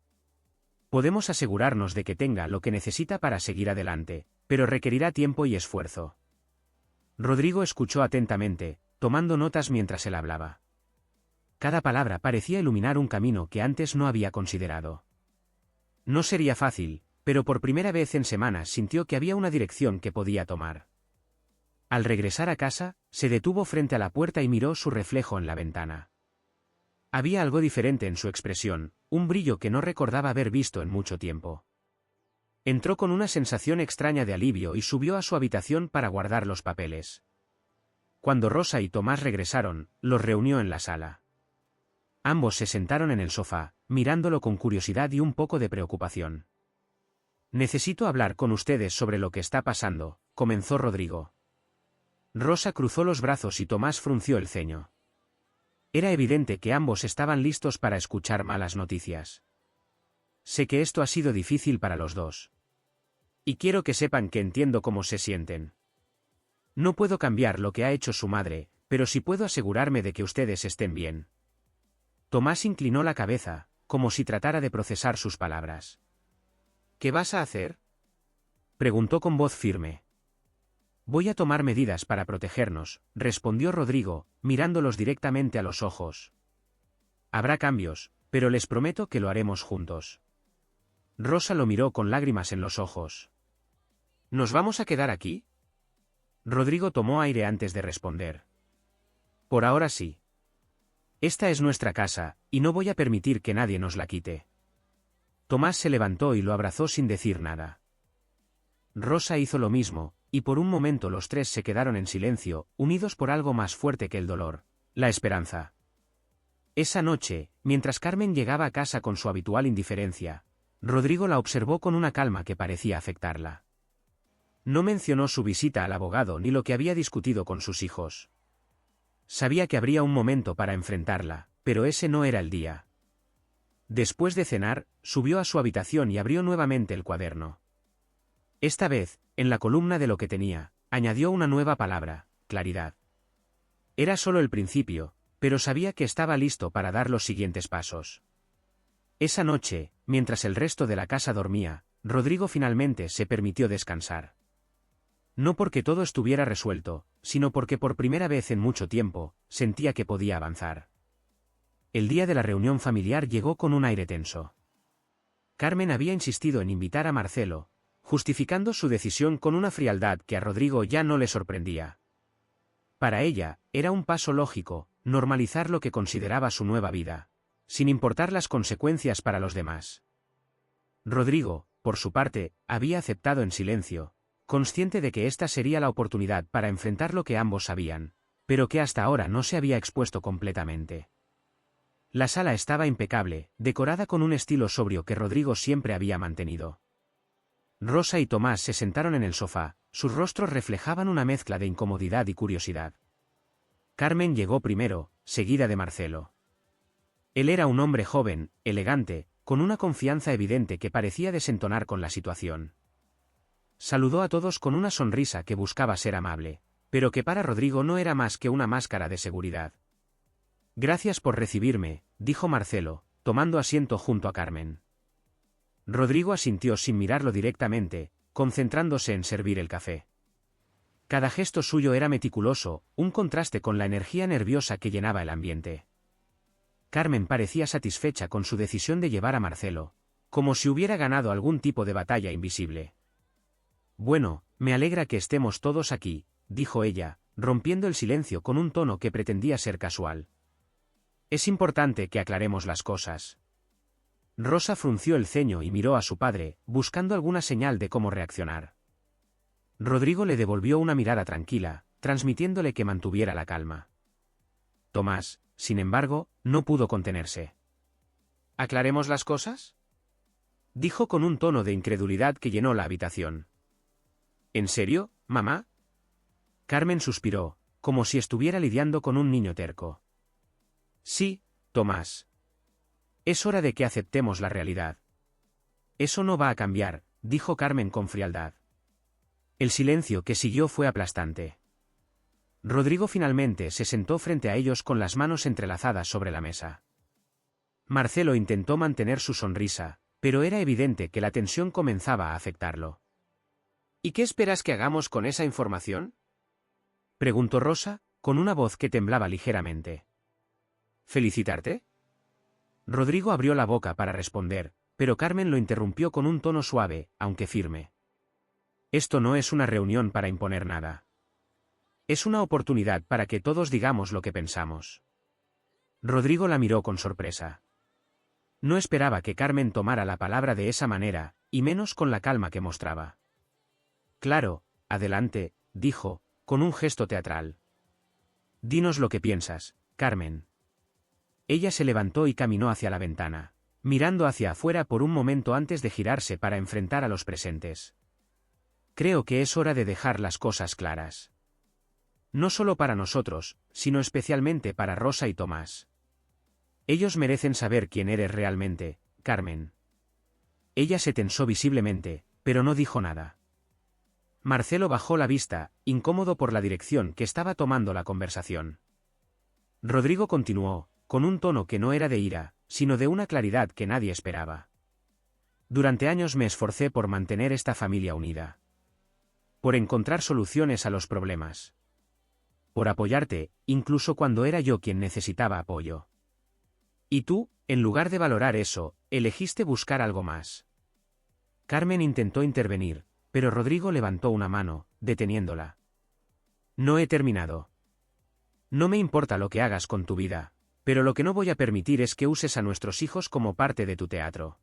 Podemos asegurarnos de que tenga lo que necesita para seguir adelante, pero requerirá tiempo y esfuerzo. Rodrigo escuchó atentamente, tomando notas mientras él hablaba. Cada palabra parecía iluminar un camino que antes no había considerado. No sería fácil, pero por primera vez en semanas sintió que había una dirección que podía tomar. Al regresar a casa, se detuvo frente a la puerta y miró su reflejo en la ventana. Había algo diferente en su expresión, un brillo que no recordaba haber visto en mucho tiempo. Entró con una sensación extraña de alivio y subió a su habitación para guardar los papeles. Cuando Rosa y Tomás regresaron, los reunió en la sala. Ambos se sentaron en el sofá, mirándolo con curiosidad y un poco de preocupación. Necesito hablar con ustedes sobre lo que está pasando, comenzó Rodrigo. Rosa cruzó los brazos y Tomás frunció el ceño. Era evidente que ambos estaban listos para escuchar malas noticias. Sé que esto ha sido difícil para los dos. Y quiero que sepan que entiendo cómo se sienten. No puedo cambiar lo que ha hecho su madre, pero sí puedo asegurarme de que ustedes estén bien. Tomás inclinó la cabeza, como si tratara de procesar sus palabras. ¿Qué vas a hacer?, preguntó con voz firme. Voy a tomar medidas para protegernos, respondió Rodrigo, mirándolos directamente a los ojos. Habrá cambios, pero les prometo que lo haremos juntos. Rosa lo miró con lágrimas en los ojos. ¿Nos vamos a quedar aquí?, Rodrigo tomó aire antes de responder. Por ahora sí. Esta es nuestra casa, y no voy a permitir que nadie nos la quite. Tomás se levantó y lo abrazó sin decir nada. Rosa hizo lo mismo, y por un momento los tres se quedaron en silencio, unidos por algo más fuerte que el dolor, la esperanza. Esa noche, mientras Carmen llegaba a casa con su habitual indiferencia, Rodrigo la observó con una calma que parecía afectarla. No mencionó su visita al abogado ni lo que había discutido con sus hijos. Sabía que habría un momento para enfrentarla, pero ese no era el día. Después de cenar, subió a su habitación y abrió nuevamente el cuaderno. Esta vez, en la columna de lo que tenía, añadió una nueva palabra, claridad. Era solo el principio, pero sabía que estaba listo para dar los siguientes pasos. Esa noche, mientras el resto de la casa dormía, Rodrigo finalmente se permitió descansar. No porque todo estuviera resuelto, sino porque por primera vez en mucho tiempo, sentía que podía avanzar. El día de la reunión familiar llegó con un aire tenso. Carmen había insistido en invitar a Marcelo, justificando su decisión con una frialdad que a Rodrigo ya no le sorprendía. Para ella, era un paso lógico, normalizar lo que consideraba su nueva vida, sin importar las consecuencias para los demás. Rodrigo, por su parte, había aceptado en silencio, consciente de que esta sería la oportunidad para enfrentar lo que ambos sabían, pero que hasta ahora no se había expuesto completamente. La sala estaba impecable, decorada con un estilo sobrio que Rodrigo siempre había mantenido. Rosa y Tomás se sentaron en el sofá, sus rostros reflejaban una mezcla de incomodidad y curiosidad. Carmen llegó primero, seguida de Marcelo. Él era un hombre joven, elegante, con una confianza evidente que parecía desentonar con la situación. Saludó a todos con una sonrisa que buscaba ser amable, pero que para Rodrigo no era más que una máscara de seguridad. Gracias por recibirme, dijo Marcelo, tomando asiento junto a Carmen. Rodrigo asintió sin mirarlo directamente, concentrándose en servir el café. Cada gesto suyo era meticuloso, un contraste con la energía nerviosa que llenaba el ambiente. Carmen parecía satisfecha con su decisión de llevar a Marcelo, como si hubiera ganado algún tipo de batalla invisible. Bueno, me alegra que estemos todos aquí, dijo ella, rompiendo el silencio con un tono que pretendía ser casual. Es importante que aclaremos las cosas. Rosa frunció el ceño y miró a su padre, buscando alguna señal de cómo reaccionar. Rodrigo le devolvió una mirada tranquila, transmitiéndole que mantuviera la calma. Tomás, sin embargo, no pudo contenerse. ¿Aclaremos las cosas?, dijo con un tono de incredulidad que llenó la habitación. ¿En serio, mamá? Carmen suspiró, como si estuviera lidiando con un niño terco. Sí, Tomás. Es hora de que aceptemos la realidad. Eso no va a cambiar, dijo Carmen con frialdad. El silencio que siguió fue aplastante. Rodrigo finalmente se sentó frente a ellos con las manos entrelazadas sobre la mesa. Marcelo intentó mantener su sonrisa, pero era evidente que la tensión comenzaba a afectarlo. ¿Y qué esperas que hagamos con esa información?, preguntó Rosa, con una voz que temblaba ligeramente. ¿Felicitarte? Rodrigo abrió la boca para responder, pero Carmen lo interrumpió con un tono suave, aunque firme. Esto no es una reunión para imponer nada. Es una oportunidad para que todos digamos lo que pensamos. Rodrigo la miró con sorpresa. No esperaba que Carmen tomara la palabra de esa manera, y menos con la calma que mostraba. Claro, adelante, dijo, con un gesto teatral. Dinos lo que piensas, Carmen. Ella se levantó y caminó hacia la ventana, mirando hacia afuera por un momento antes de girarse para enfrentar a los presentes. Creo que es hora de dejar las cosas claras. No solo para nosotros, sino especialmente para Rosa y Tomás. Ellos merecen saber quién eres realmente, Carmen. Ella se tensó visiblemente, pero no dijo nada. Marcelo bajó la vista, incómodo por la dirección que estaba tomando la conversación. Rodrigo continuó, con un tono que no era de ira, sino de una claridad que nadie esperaba. Durante años me esforcé por mantener esta familia unida. Por encontrar soluciones a los problemas. Por apoyarte, incluso cuando era yo quien necesitaba apoyo. Y tú, en lugar de valorar eso, elegiste buscar algo más. Carmen intentó intervenir, pero Rodrigo levantó una mano, deteniéndola. No he terminado. No me importa lo que hagas con tu vida, pero lo que no voy a permitir es que uses a nuestros hijos como parte de tu teatro.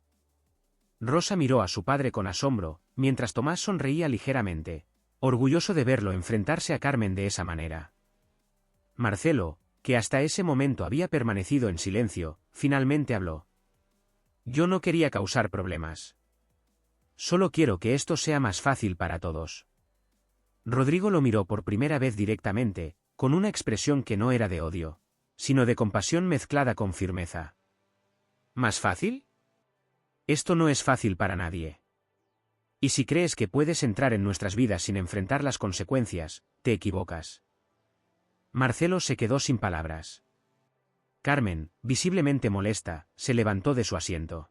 Rosa miró a su padre con asombro, mientras Tomás sonreía ligeramente, orgulloso de verlo enfrentarse a Carmen de esa manera. Marcelo, que hasta ese momento había permanecido en silencio, finalmente habló. Yo no quería causar problemas. Solo quiero que esto sea más fácil para todos. Rodrigo lo miró por primera vez directamente, con una expresión que no era de odio, sino de compasión mezclada con firmeza. ¿Más fácil? Esto no es fácil para nadie. Y si crees que puedes entrar en nuestras vidas sin enfrentar las consecuencias, te equivocas. Marcelo se quedó sin palabras. Carmen, visiblemente molesta, se levantó de su asiento.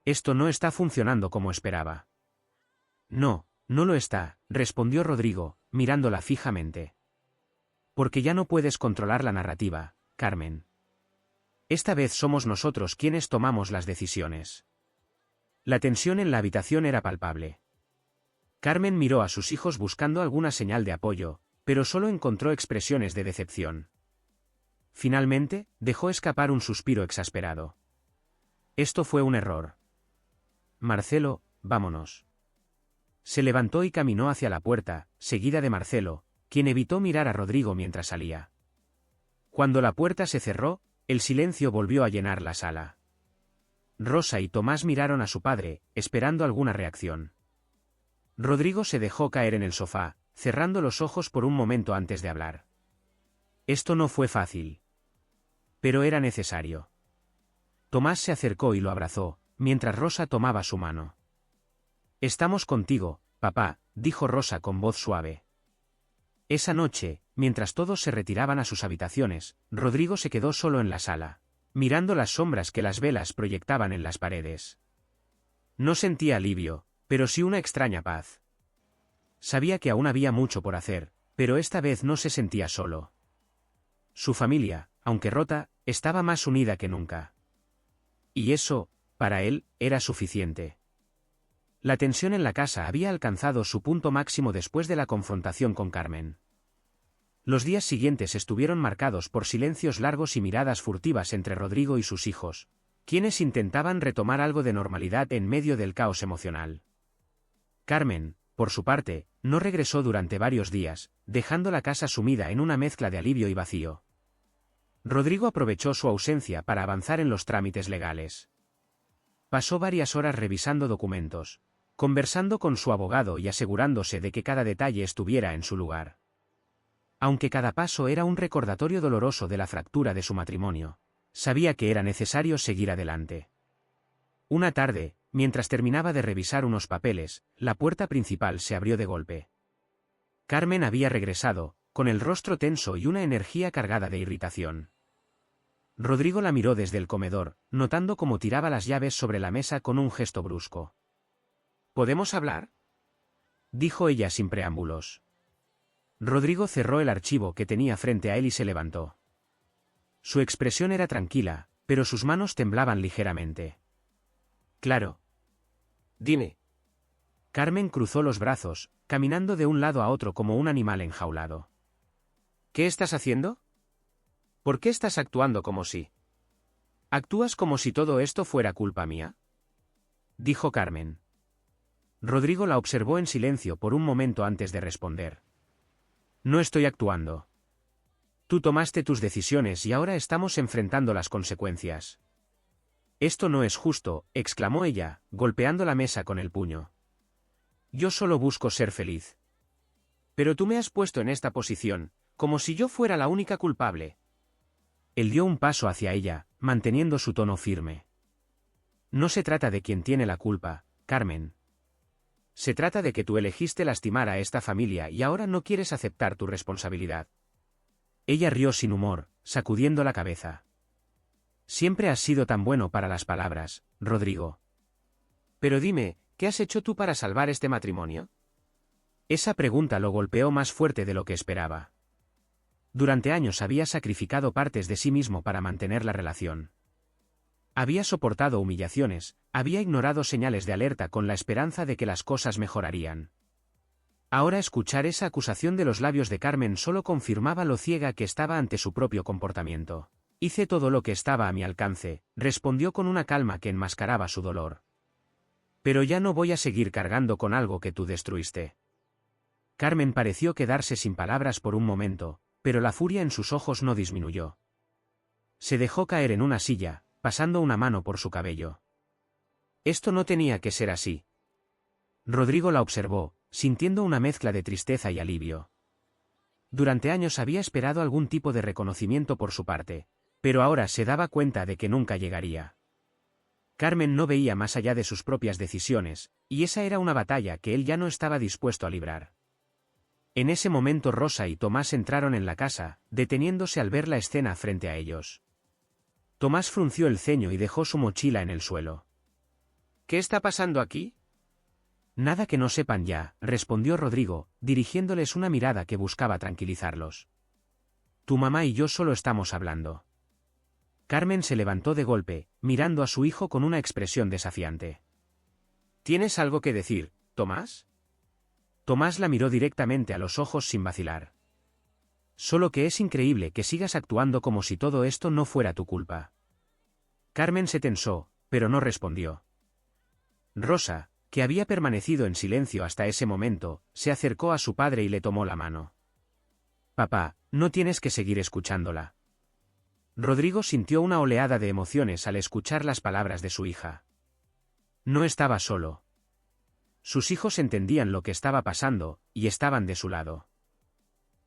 Esto no está funcionando como esperaba. No, no lo está, respondió Rodrigo, mirándola fijamente. Porque ya no puedes controlar la narrativa, Carmen. Esta vez somos nosotros quienes tomamos las decisiones. La tensión en la habitación era palpable. Carmen miró a sus hijos buscando alguna señal de apoyo, pero solo encontró expresiones de decepción. Finalmente, dejó escapar un suspiro exasperado. Esto fue un error. Marcelo, vámonos. Se levantó y caminó hacia la puerta, seguida de Marcelo, quien evitó mirar a Rodrigo mientras salía. Cuando la puerta se cerró, el silencio volvió a llenar la sala. Rosa y Tomás miraron a su padre, esperando alguna reacción. Rodrigo se dejó caer en el sofá, cerrando los ojos por un momento antes de hablar. Esto no fue fácil. Pero era necesario. Tomás se acercó y lo abrazó, mientras Rosa tomaba su mano. «Estamos contigo, papá», dijo Rosa con voz suave. Esa noche, mientras todos se retiraban a sus habitaciones, Rodrigo se quedó solo en la sala, mirando las sombras que las velas proyectaban en las paredes. No sentía alivio, pero sí una extraña paz. Sabía que aún había mucho por hacer, pero esta vez no se sentía solo. Su familia, aunque rota, estaba más unida que nunca. Y eso, para él, era suficiente. La tensión en la casa había alcanzado su punto máximo después de la confrontación con Carmen. Los días siguientes estuvieron marcados por silencios largos y miradas furtivas entre Rodrigo y sus hijos, quienes intentaban retomar algo de normalidad en medio del caos emocional. Carmen, por su parte, no regresó durante varios días, dejando la casa sumida en una mezcla de alivio y vacío. Rodrigo aprovechó su ausencia para avanzar en los trámites legales. Pasó varias horas revisando documentos, conversando con su abogado y asegurándose de que cada detalle estuviera en su lugar. Aunque cada paso era un recordatorio doloroso de la fractura de su matrimonio, sabía que era necesario seguir adelante. Una tarde, mientras terminaba de revisar unos papeles, la puerta principal se abrió de golpe. Carmen había regresado, con el rostro tenso y una energía cargada de irritación. Rodrigo la miró desde el comedor, notando cómo tiraba las llaves sobre la mesa con un gesto brusco. ¿Podemos hablar?, dijo ella sin preámbulos. Rodrigo cerró el archivo que tenía frente a él y se levantó. Su expresión era tranquila, pero sus manos temblaban ligeramente. «Claro. Dime». Carmen cruzó los brazos, caminando de un lado a otro como un animal enjaulado. «¿Qué estás haciendo? ¿Por qué estás actuando como si? ¿Actúas como si todo esto fuera culpa mía?», dijo Carmen. Rodrigo la observó en silencio por un momento antes de responder. «No estoy actuando. Tú tomaste tus decisiones y ahora estamos enfrentando las consecuencias». «Esto no es justo», exclamó ella, golpeando la mesa con el puño. «Yo solo busco ser feliz. Pero tú me has puesto en esta posición, como si yo fuera la única culpable». Él dio un paso hacia ella, manteniendo su tono firme. «No se trata de quien tiene la culpa, Carmen. Se trata de que tú elegiste lastimar a esta familia y ahora no quieres aceptar tu responsabilidad». Ella rió sin humor, sacudiendo la cabeza. «Siempre has sido tan bueno para las palabras, Rodrigo. Pero dime, ¿qué has hecho tú para salvar este matrimonio?». Esa pregunta lo golpeó más fuerte de lo que esperaba. Durante años había sacrificado partes de sí mismo para mantener la relación. Había soportado humillaciones, había ignorado señales de alerta con la esperanza de que las cosas mejorarían. Ahora escuchar esa acusación de los labios de Carmen solo confirmaba lo ciega que estaba ante su propio comportamiento. «Hice todo lo que estaba a mi alcance», respondió con una calma que enmascaraba su dolor. «Pero ya no voy a seguir cargando con algo que tú destruiste». Carmen pareció quedarse sin palabras por un momento, pero la furia en sus ojos no disminuyó. Se dejó caer en una silla, pasando una mano por su cabello. «Esto no tenía que ser así». Rodrigo la observó, sintiendo una mezcla de tristeza y alivio. Durante años había esperado algún tipo de reconocimiento por su parte, pero ahora se daba cuenta de que nunca llegaría. Carmen no veía más allá de sus propias decisiones, y esa era una batalla que él ya no estaba dispuesto a librar. En ese momento Rosa y Tomás entraron en la casa, deteniéndose al ver la escena frente a ellos. Tomás frunció el ceño y dejó su mochila en el suelo. «¿Qué está pasando aquí?». «Nada que no sepan ya», respondió Rodrigo, dirigiéndoles una mirada que buscaba tranquilizarlos. «Tu mamá y yo solo estamos hablando». Carmen se levantó de golpe, mirando a su hijo con una expresión desafiante. «¿Tienes algo que decir, Tomás?». Tomás la miró directamente a los ojos sin vacilar. «Solo que es increíble que sigas actuando como si todo esto no fuera tu culpa». Carmen se tensó, pero no respondió. Rosa, que había permanecido en silencio hasta ese momento, se acercó a su padre y le tomó la mano. «Papá, no tienes que seguir escuchándola». Rodrigo sintió una oleada de emociones al escuchar las palabras de su hija. No estaba solo. Sus hijos entendían lo que estaba pasando, y estaban de su lado.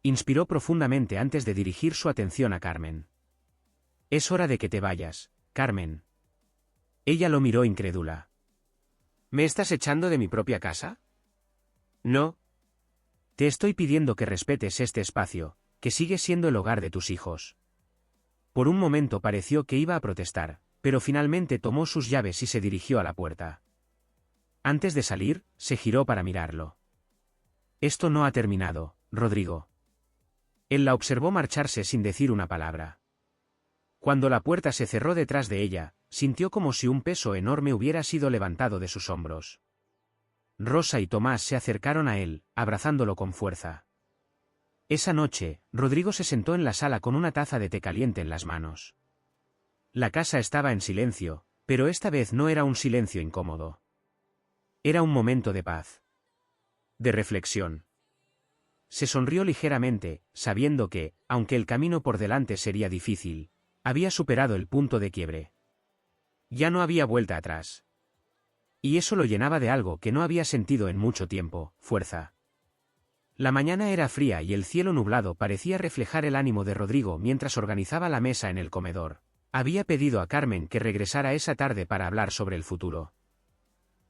Inspiró profundamente antes de dirigir su atención a Carmen. «Es hora de que te vayas, Carmen». Ella lo miró incrédula. «¿Me estás echando de mi propia casa?» «No. Te estoy pidiendo que respetes este espacio, que sigue siendo el hogar de tus hijos». Por un momento pareció que iba a protestar, pero finalmente tomó sus llaves y se dirigió a la puerta. Antes de salir, se giró para mirarlo. «Esto no ha terminado, Rodrigo». Él la observó marcharse sin decir una palabra. Cuando la puerta se cerró detrás de ella, sintió como si un peso enorme hubiera sido levantado de sus hombros. Rosa y Tomás se acercaron a él, abrazándolo con fuerza. Esa noche, Rodrigo se sentó en la sala con una taza de té caliente en las manos. La casa estaba en silencio, pero esta vez no era un silencio incómodo. Era un momento de paz. De reflexión. Se sonrió ligeramente, sabiendo que, aunque el camino por delante sería difícil, había superado el punto de quiebre. Ya no había vuelta atrás. Y eso lo llenaba de algo que no había sentido en mucho tiempo, fuerza. La mañana era fría y el cielo nublado parecía reflejar el ánimo de Rodrigo mientras organizaba la mesa en el comedor. Había pedido a Carmen que regresara esa tarde para hablar sobre el futuro.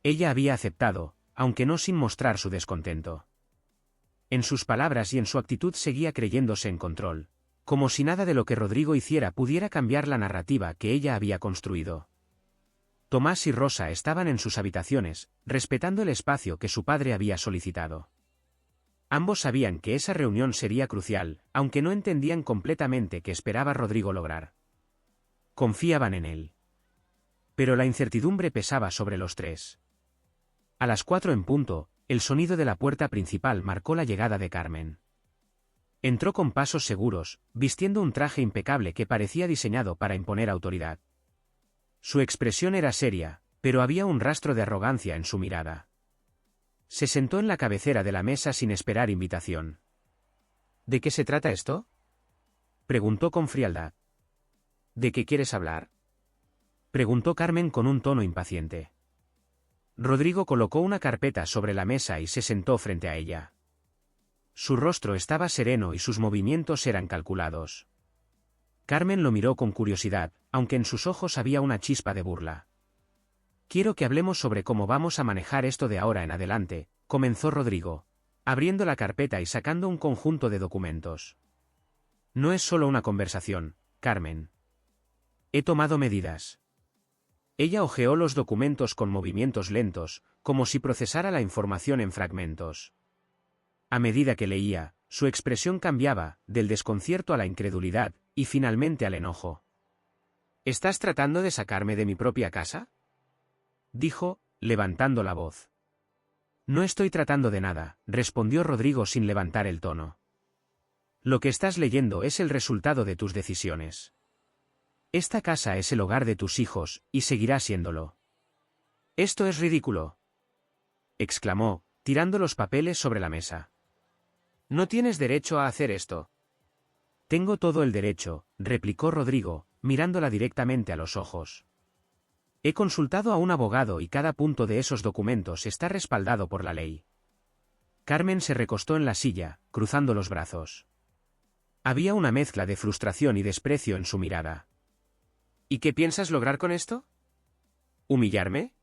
Ella había aceptado, aunque no sin mostrar su descontento. En sus palabras y en su actitud seguía creyéndose en control, como si nada de lo que Rodrigo hiciera pudiera cambiar la narrativa que ella había construido. Tomás y Rosa estaban en sus habitaciones, respetando el espacio que su padre había solicitado. Ambos sabían que esa reunión sería crucial, aunque no entendían completamente qué esperaba Rodrigo lograr. Confiaban en él. Pero la incertidumbre pesaba sobre los tres. A las 4 en punto, el sonido de la puerta principal marcó la llegada de Carmen. Entró con pasos seguros, vistiendo un traje impecable que parecía diseñado para imponer autoridad. Su expresión era seria, pero había un rastro de arrogancia en su mirada. Se sentó en la cabecera de la mesa sin esperar invitación. «¿De qué se trata esto?», preguntó con frialdad. «¿De qué quieres hablar?», preguntó Carmen con un tono impaciente. Rodrigo colocó una carpeta sobre la mesa y se sentó frente a ella. Su rostro estaba sereno y sus movimientos eran calculados. Carmen lo miró con curiosidad, aunque en sus ojos había una chispa de burla. «Quiero que hablemos sobre cómo vamos a manejar esto de ahora en adelante», comenzó Rodrigo, abriendo la carpeta y sacando un conjunto de documentos. «No es solo una conversación, Carmen. He tomado medidas». Ella hojeó los documentos con movimientos lentos, como si procesara la información en fragmentos. A medida que leía, su expresión cambiaba, del desconcierto a la incredulidad, y finalmente al enojo. «¿Estás tratando de sacarme de mi propia casa?», dijo, levantando la voz. «No estoy tratando de nada», respondió Rodrigo sin levantar el tono. «Lo que estás leyendo es el resultado de tus decisiones. Esta casa es el hogar de tus hijos, y seguirá siéndolo». «Esto es ridículo», exclamó, tirando los papeles sobre la mesa. «No tienes derecho a hacer esto». «Tengo todo el derecho», replicó Rodrigo, mirándola directamente a los ojos. «He consultado a un abogado y cada punto de esos documentos está respaldado por la ley». Carmen se recostó en la silla, cruzando los brazos. Había una mezcla de frustración y desprecio en su mirada. «¿Y qué piensas lograr con esto? ¿Humillarme?»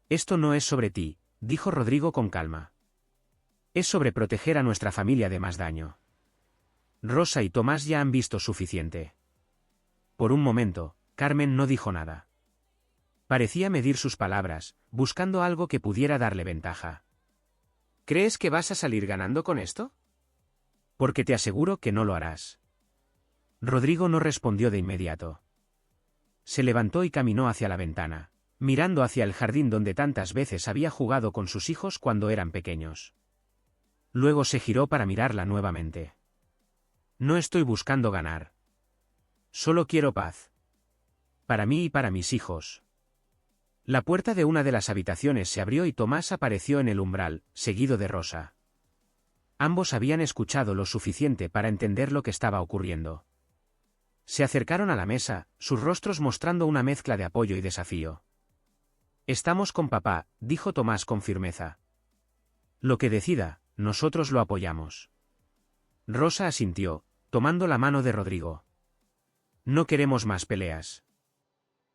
«Esto no es sobre ti», dijo Rodrigo con calma. «Es sobre proteger a nuestra familia de más daño. Rosa y Tomás ya han visto suficiente». Por un momento, Carmen no dijo nada. Parecía medir sus palabras, buscando algo que pudiera darle ventaja. «¿Crees que vas a salir ganando con esto?». «Porque te aseguro que no lo harás». Rodrigo no respondió de inmediato. Se levantó y caminó hacia la ventana, mirando hacia el jardín donde tantas veces había jugado con sus hijos cuando eran pequeños. Luego se giró para mirarla nuevamente. «No estoy buscando ganar. Solo quiero paz. Para mí y para mis hijos». La puerta de una de las habitaciones se abrió y Tomás apareció en el umbral, seguido de Rosa. Ambos habían escuchado lo suficiente para entender lo que estaba ocurriendo. Se acercaron a la mesa, sus rostros mostrando una mezcla de apoyo y desafío. Estamos con papá, dijo Tomás con firmeza. Lo que decida, nosotros lo apoyamos. Rosa asintió, tomando la mano de Rodrigo. No queremos más peleas.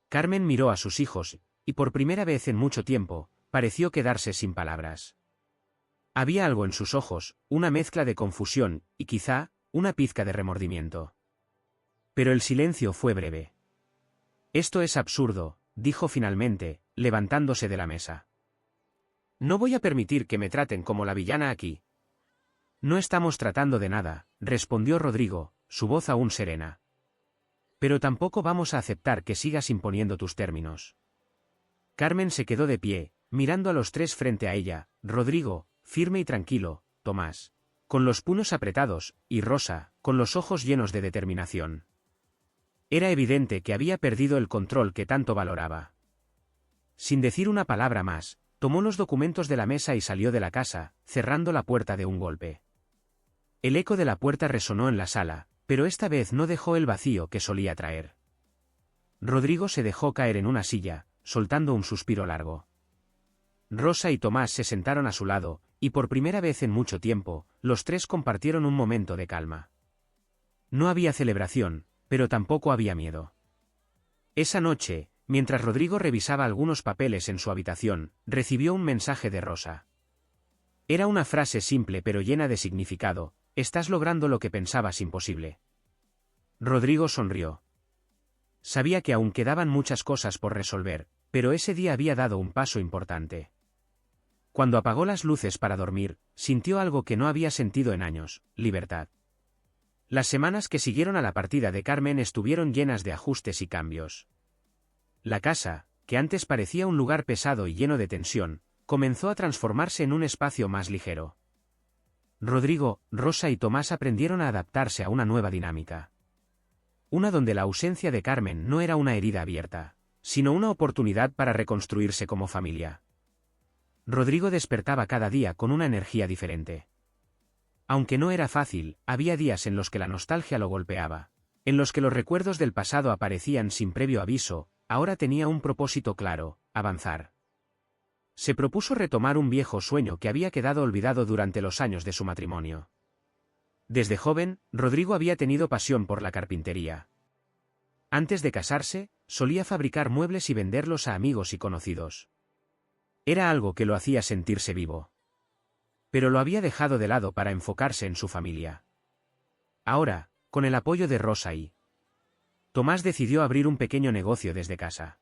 Carmen miró a sus hijos, y por primera vez en mucho tiempo, pareció quedarse sin palabras. Había algo en sus ojos, una mezcla de confusión, y quizá, una pizca de remordimiento. Pero el silencio fue breve. Esto es absurdo, dijo finalmente, levantándose de la mesa. No voy a permitir que me traten como la villana aquí. No estamos tratando de nada, respondió Rodrigo, su voz aún serena. Pero tampoco vamos a aceptar que sigas imponiendo tus términos. Carmen se quedó de pie, mirando a los tres frente a ella, Rodrigo, firme y tranquilo, Tomás, con los puños apretados, y Rosa, con los ojos llenos de determinación. Era evidente que había perdido el control que tanto valoraba. Sin decir una palabra más, tomó los documentos de la mesa y salió de la casa, cerrando la puerta de un golpe. El eco de la puerta resonó en la sala, pero esta vez no dejó el vacío que solía traer. Rodrigo se dejó caer en una silla, soltando un suspiro largo. Rosa y Tomás se sentaron a su lado, y por primera vez en mucho tiempo, los tres compartieron un momento de calma. No había celebración, pero tampoco había miedo. Esa noche, mientras Rodrigo revisaba algunos papeles en su habitación, recibió un mensaje de Rosa. Era una frase simple pero llena de significado: estás logrando lo que pensabas imposible. Rodrigo sonrió. Sabía que aún quedaban muchas cosas por resolver, pero ese día había dado un paso importante. Cuando apagó las luces para dormir, sintió algo que no había sentido en años: libertad. Las semanas que siguieron a la partida de Carmen estuvieron llenas de ajustes y cambios. La casa, que antes parecía un lugar pesado y lleno de tensión, comenzó a transformarse en un espacio más ligero. Rodrigo, Rosa y Tomás aprendieron a adaptarse a una nueva dinámica. Una donde la ausencia de Carmen no era una herida abierta, sino una oportunidad para reconstruirse como familia. Rodrigo despertaba cada día con una energía diferente. Aunque no era fácil, había días en los que la nostalgia lo golpeaba, en los que los recuerdos del pasado aparecían sin previo aviso. Ahora tenía un propósito claro: avanzar. Se propuso retomar un viejo sueño que había quedado olvidado durante los años de su matrimonio. Desde joven, Rodrigo había tenido pasión por la carpintería. Antes de casarse, solía fabricar muebles y venderlos a amigos y conocidos. Era algo que lo hacía sentirse vivo. Pero lo había dejado de lado para enfocarse en su familia. Ahora, con el apoyo de Rosa y Tomás, decidió abrir un pequeño negocio desde casa.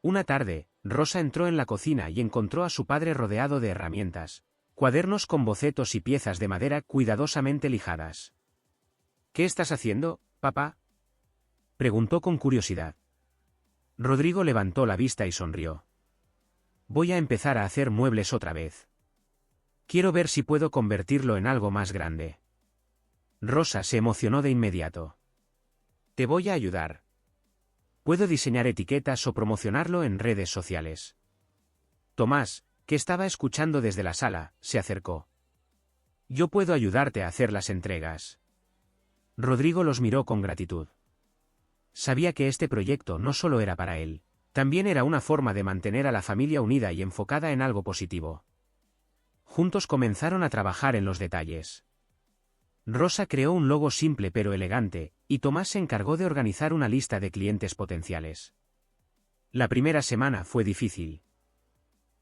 Una tarde, Rosa entró en la cocina y encontró a su padre rodeado de herramientas, cuadernos con bocetos y piezas de madera cuidadosamente lijadas. ¿Qué estás haciendo, papá?, preguntó con curiosidad. Rodrigo levantó la vista y sonrió. Voy a empezar a hacer muebles otra vez. Quiero ver si puedo convertirlo en algo más grande. Rosa se emocionó de inmediato. Te voy a ayudar. Puedo diseñar etiquetas o promocionarlo en redes sociales. Tomás, que estaba escuchando desde la sala, se acercó. Yo puedo ayudarte a hacer las entregas. Rodrigo los miró con gratitud. Sabía que este proyecto no solo era para él, también era una forma de mantener a la familia unida y enfocada en algo positivo. Juntos comenzaron a trabajar en los detalles. Rosa creó un logo simple pero elegante, y Tomás se encargó de organizar una lista de clientes potenciales. La primera semana fue difícil.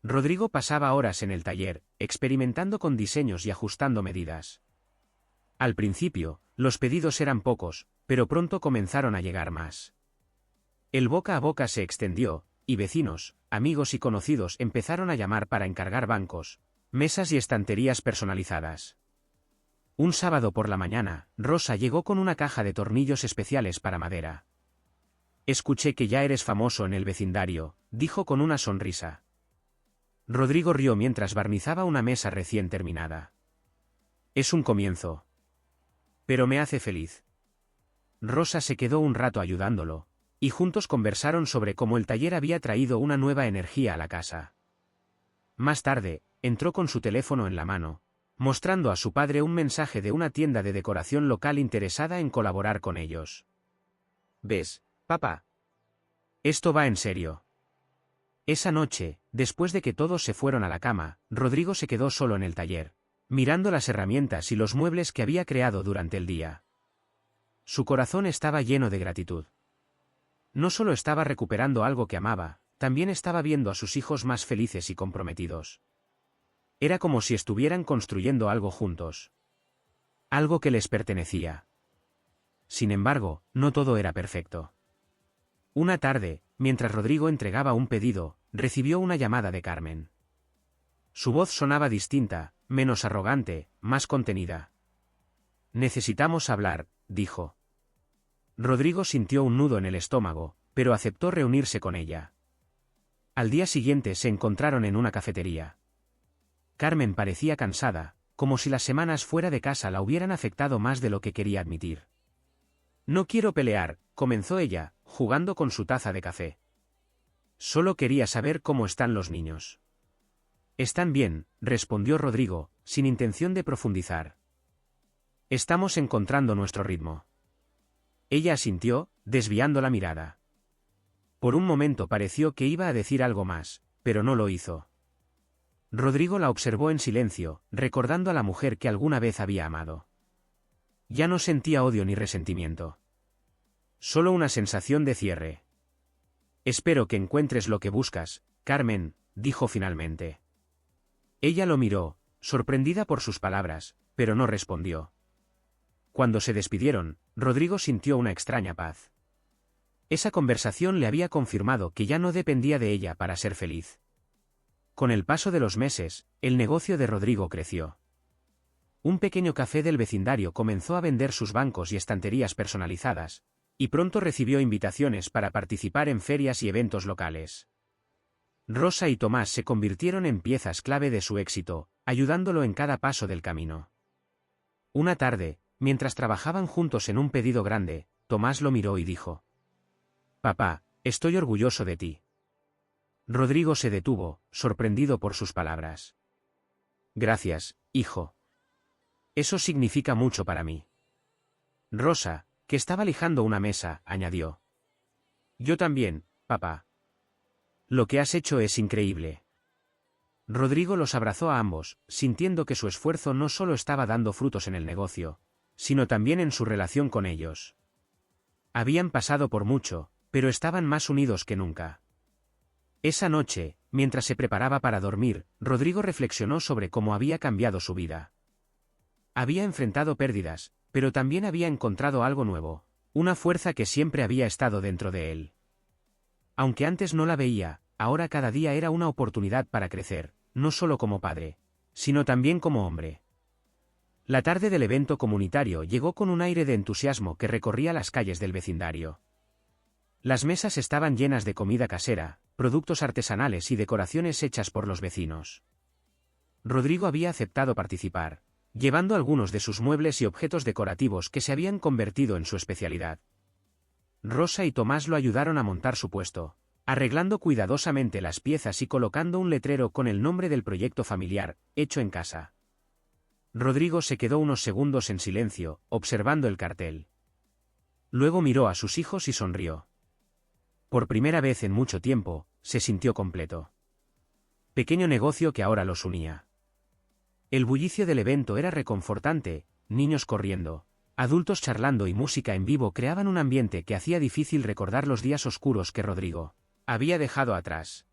Rodrigo pasaba horas en el taller, experimentando con diseños y ajustando medidas. Al principio, los pedidos eran pocos, pero pronto comenzaron a llegar más. El boca a boca se extendió, y vecinos, amigos y conocidos empezaron a llamar para encargar bancos, mesas y estanterías personalizadas. Un sábado por la mañana, Rosa llegó con una caja de tornillos especiales para madera. Escuché que ya eres famoso en el vecindario, dijo con una sonrisa. Rodrigo rió mientras barnizaba una mesa recién terminada. Es un comienzo. Pero me hace feliz. Rosa se quedó un rato ayudándolo, y juntos conversaron sobre cómo el taller había traído una nueva energía a la casa. Más tarde, entró con su teléfono en la mano, mostrando a su padre un mensaje de una tienda de decoración local interesada en colaborar con ellos. ¿Ves, papá? Esto va en serio. Esa noche, después de que todos se fueron a la cama, Rodrigo se quedó solo en el taller, mirando las herramientas y los muebles que había creado durante el día. Su corazón estaba lleno de gratitud. No solo estaba recuperando algo que amaba, también estaba viendo a sus hijos más felices y comprometidos. Era como si estuvieran construyendo algo juntos. Algo que les pertenecía. Sin embargo, no todo era perfecto. Una tarde, mientras Rodrigo entregaba un pedido, recibió una llamada de Carmen. Su voz sonaba distinta, menos arrogante, más contenida. «Necesitamos hablar», dijo. Rodrigo sintió un nudo en el estómago, pero aceptó reunirse con ella. Al día siguiente se encontraron en una cafetería. Carmen parecía cansada, como si las semanas fuera de casa la hubieran afectado más de lo que quería admitir. «No quiero pelear», comenzó ella, jugando con su taza de café. «Solo quería saber cómo están los niños». «Están bien», respondió Rodrigo, sin intención de profundizar. «Estamos encontrando nuestro ritmo». Ella asintió, desviando la mirada. Por un momento pareció que iba a decir algo más, pero no lo hizo. Rodrigo la observó en silencio, recordando a la mujer que alguna vez había amado. Ya no sentía odio ni resentimiento. Solo una sensación de cierre. «Espero que encuentres lo que buscas, Carmen», dijo finalmente. Ella lo miró, sorprendida por sus palabras, pero no respondió. Cuando se despidieron, Rodrigo sintió una extraña paz. Esa conversación le había confirmado que ya no dependía de ella para ser feliz. Con el paso de los meses, el negocio de Rodrigo creció. Un pequeño café del vecindario comenzó a vender sus bancos y estanterías personalizadas, y pronto recibió invitaciones para participar en ferias y eventos locales. Rosa y Tomás se convirtieron en piezas clave de su éxito, ayudándolo en cada paso del camino. Una tarde, mientras trabajaban juntos en un pedido grande, Tomás lo miró y dijo: «Papá, estoy orgulloso de ti». Rodrigo se detuvo, sorprendido por sus palabras. «Gracias, hijo. Eso significa mucho para mí». Rosa, que estaba lijando una mesa, añadió: «Yo también, papá. Lo que has hecho es increíble». Rodrigo los abrazó a ambos, sintiendo que su esfuerzo no solo estaba dando frutos en el negocio, sino también en su relación con ellos. Habían pasado por mucho, pero estaban más unidos que nunca. Esa noche, mientras se preparaba para dormir, Rodrigo reflexionó sobre cómo había cambiado su vida. Había enfrentado pérdidas, pero también había encontrado algo nuevo, una fuerza que siempre había estado dentro de él. Aunque antes no la veía, ahora cada día era una oportunidad para crecer, no solo como padre, sino también como hombre. La tarde del evento comunitario llegó con un aire de entusiasmo que recorría las calles del vecindario. Las mesas estaban llenas de comida casera, productos artesanales y decoraciones hechas por los vecinos. Rodrigo había aceptado participar, llevando algunos de sus muebles y objetos decorativos que se habían convertido en su especialidad. Rosa y Tomás lo ayudaron a montar su puesto, arreglando cuidadosamente las piezas y colocando un letrero con el nombre del proyecto familiar, hecho en casa. Rodrigo se quedó unos segundos en silencio, observando el cartel. Luego miró a sus hijos y sonrió. Por primera vez en mucho tiempo, se sintió completo. Pequeño negocio que ahora los unía. El bullicio del evento era reconfortante, niños corriendo, adultos charlando y música en vivo creaban un ambiente que hacía difícil recordar los días oscuros que Rodrigo había dejado atrás.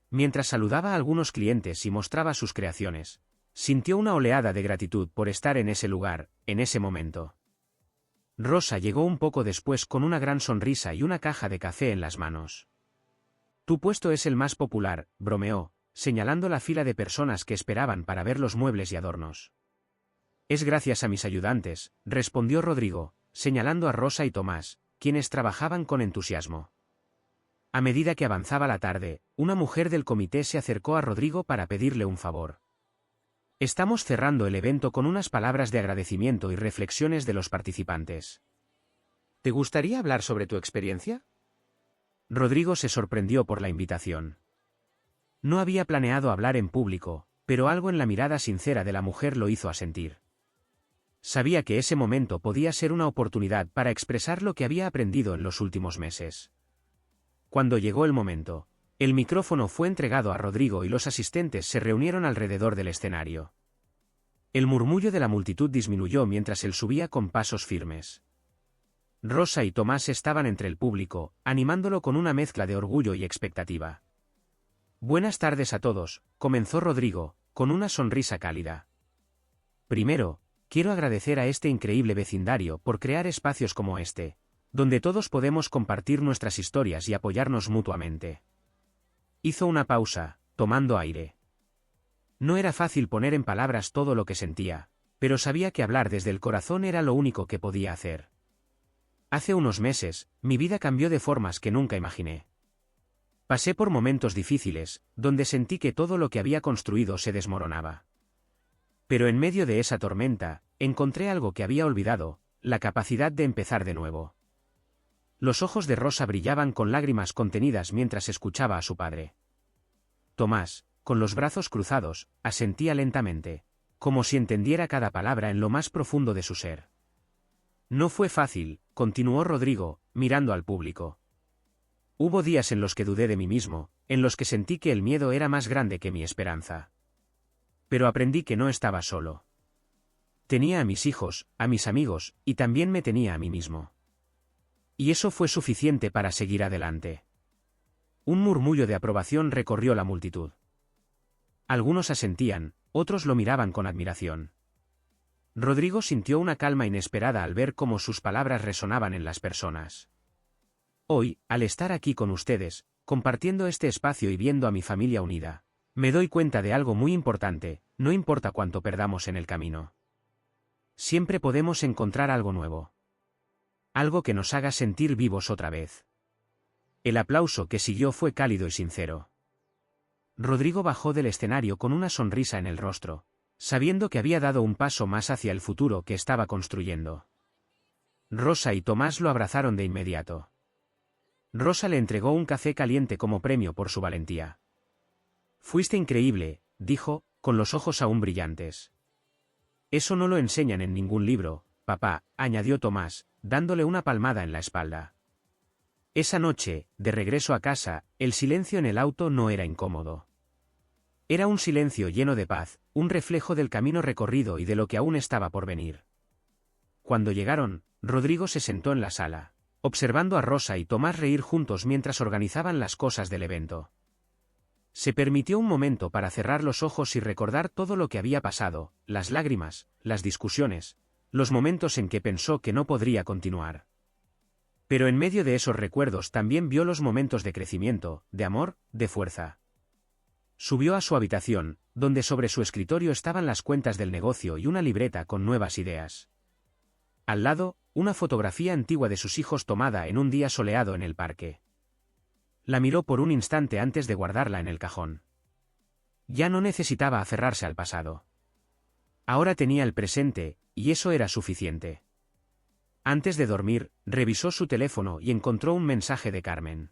Mientras saludaba a algunos clientes y mostraba sus creaciones, sintió una oleada de gratitud por estar en ese lugar, en ese momento. Rosa llegó un poco después con una gran sonrisa y una caja de café en las manos. «Tu puesto es el más popular», bromeó, señalando la fila de personas que esperaban para ver los muebles y adornos. «Es gracias a mis ayudantes», respondió Rodrigo, señalando a Rosa y Tomás, quienes trabajaban con entusiasmo. A medida que avanzaba la tarde, una mujer del comité se acercó a Rodrigo para pedirle un favor. «Estamos cerrando el evento con unas palabras de agradecimiento y reflexiones de los participantes. ¿Te gustaría hablar sobre tu experiencia?» Rodrigo se sorprendió por la invitación. No había planeado hablar en público, pero algo en la mirada sincera de la mujer lo hizo asentir. Sabía que ese momento podía ser una oportunidad para expresar lo que había aprendido en los últimos meses. Cuando llegó el momento, el micrófono fue entregado a Rodrigo y los asistentes se reunieron alrededor del escenario. El murmullo de la multitud disminuyó mientras él subía con pasos firmes. Rosa y Tomás estaban entre el público, animándolo con una mezcla de orgullo y expectativa. Buenas tardes a todos, comenzó Rodrigo, con una sonrisa cálida. Primero, quiero agradecer a este increíble vecindario por crear espacios como este, donde todos podemos compartir nuestras historias y apoyarnos mutuamente. Hizo una pausa, tomando aire. No era fácil poner en palabras todo lo que sentía, pero sabía que hablar desde el corazón era lo único que podía hacer. Hace unos meses, mi vida cambió de formas que nunca imaginé. Pasé por momentos difíciles, donde sentí que todo lo que había construido se desmoronaba. Pero en medio de esa tormenta, encontré algo que había olvidado, la capacidad de empezar de nuevo. Los ojos de Rosa brillaban con lágrimas contenidas mientras escuchaba a su padre. Tomás, con los brazos cruzados, asentía lentamente, como si entendiera cada palabra en lo más profundo de su ser. No fue fácil, continuó Rodrigo, mirando al público. Hubo días en los que dudé de mí mismo, en los que sentí que el miedo era más grande que mi esperanza. Pero aprendí que no estaba solo. Tenía a mis hijos, a mis amigos, y también me tenía a mí mismo. Y eso fue suficiente para seguir adelante. Un murmullo de aprobación recorrió la multitud. Algunos asentían, otros lo miraban con admiración. Rodrigo sintió una calma inesperada al ver cómo sus palabras resonaban en las personas. Hoy, al estar aquí con ustedes, compartiendo este espacio y viendo a mi familia unida, me doy cuenta de algo muy importante, no importa cuánto perdamos en el camino. Siempre podemos encontrar algo nuevo. Algo que nos haga sentir vivos otra vez. El aplauso que siguió fue cálido y sincero. Rodrigo bajó del escenario con una sonrisa en el rostro, sabiendo que había dado un paso más hacia el futuro que estaba construyendo. Rosa y Tomás lo abrazaron de inmediato. Rosa le entregó un café caliente como premio por su valentía. Fuiste increíble, dijo, con los ojos aún brillantes. Eso no lo enseñan en ningún libro, papá, añadió Tomás, dándole una palmada en la espalda. Esa noche, de regreso a casa, el silencio en el auto no era incómodo. Era un silencio lleno de paz, un reflejo del camino recorrido y de lo que aún estaba por venir. Cuando llegaron, Rodrigo se sentó en la sala, observando a Rosa y Tomás reír juntos mientras organizaban las cosas del evento. Se permitió un momento para cerrar los ojos y recordar todo lo que había pasado, las lágrimas, las discusiones, los momentos en que pensó que no podría continuar. Pero en medio de esos recuerdos también vio los momentos de crecimiento, de amor, de fuerza. Subió a su habitación, donde sobre su escritorio estaban las cuentas del negocio y una libreta con nuevas ideas. Al lado, una fotografía antigua de sus hijos tomada en un día soleado en el parque. La miró por un instante antes de guardarla en el cajón. Ya no necesitaba aferrarse al pasado. Ahora tenía el presente, y eso era suficiente. Antes de dormir, revisó su teléfono y encontró un mensaje de Carmen.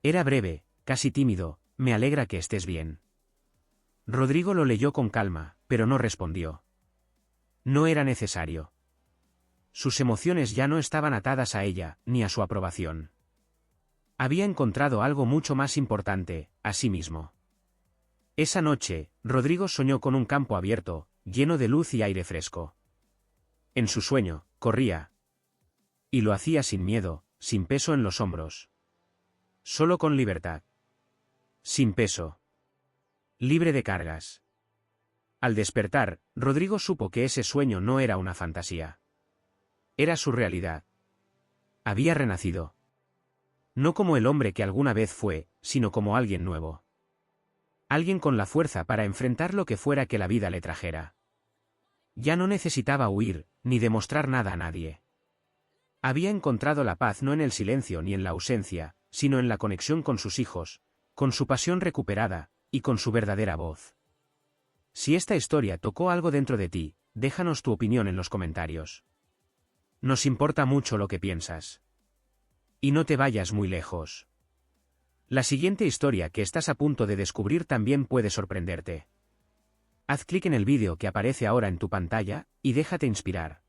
Era breve, casi tímido: me alegra que estés bien. Rodrigo lo leyó con calma, pero no respondió. No era necesario. Sus emociones ya no estaban atadas a ella, ni a su aprobación. Había encontrado algo mucho más importante, a sí mismo. Esa noche, Rodrigo soñó con un campo abierto, lleno de luz y aire fresco. En su sueño, corría. Y lo hacía sin miedo, sin peso en los hombros. Solo con libertad. Sin peso. Libre de cargas. Al despertar, Rodrigo supo que ese sueño no era una fantasía. Era su realidad. Había renacido. No como el hombre que alguna vez fue, sino como alguien nuevo. Alguien con la fuerza para enfrentar lo que fuera que la vida le trajera. Ya no necesitaba huir, ni demostrar nada a nadie. Había encontrado la paz no en el silencio ni en la ausencia, sino en la conexión con sus hijos, con su pasión recuperada, y con su verdadera voz. Si esta historia tocó algo dentro de ti, déjanos tu opinión en los comentarios. Nos importa mucho lo que piensas. Y no te vayas muy lejos. La siguiente historia que estás a punto de descubrir también puede sorprenderte. Haz clic en el vídeo que aparece ahora en tu pantalla, y déjate inspirar.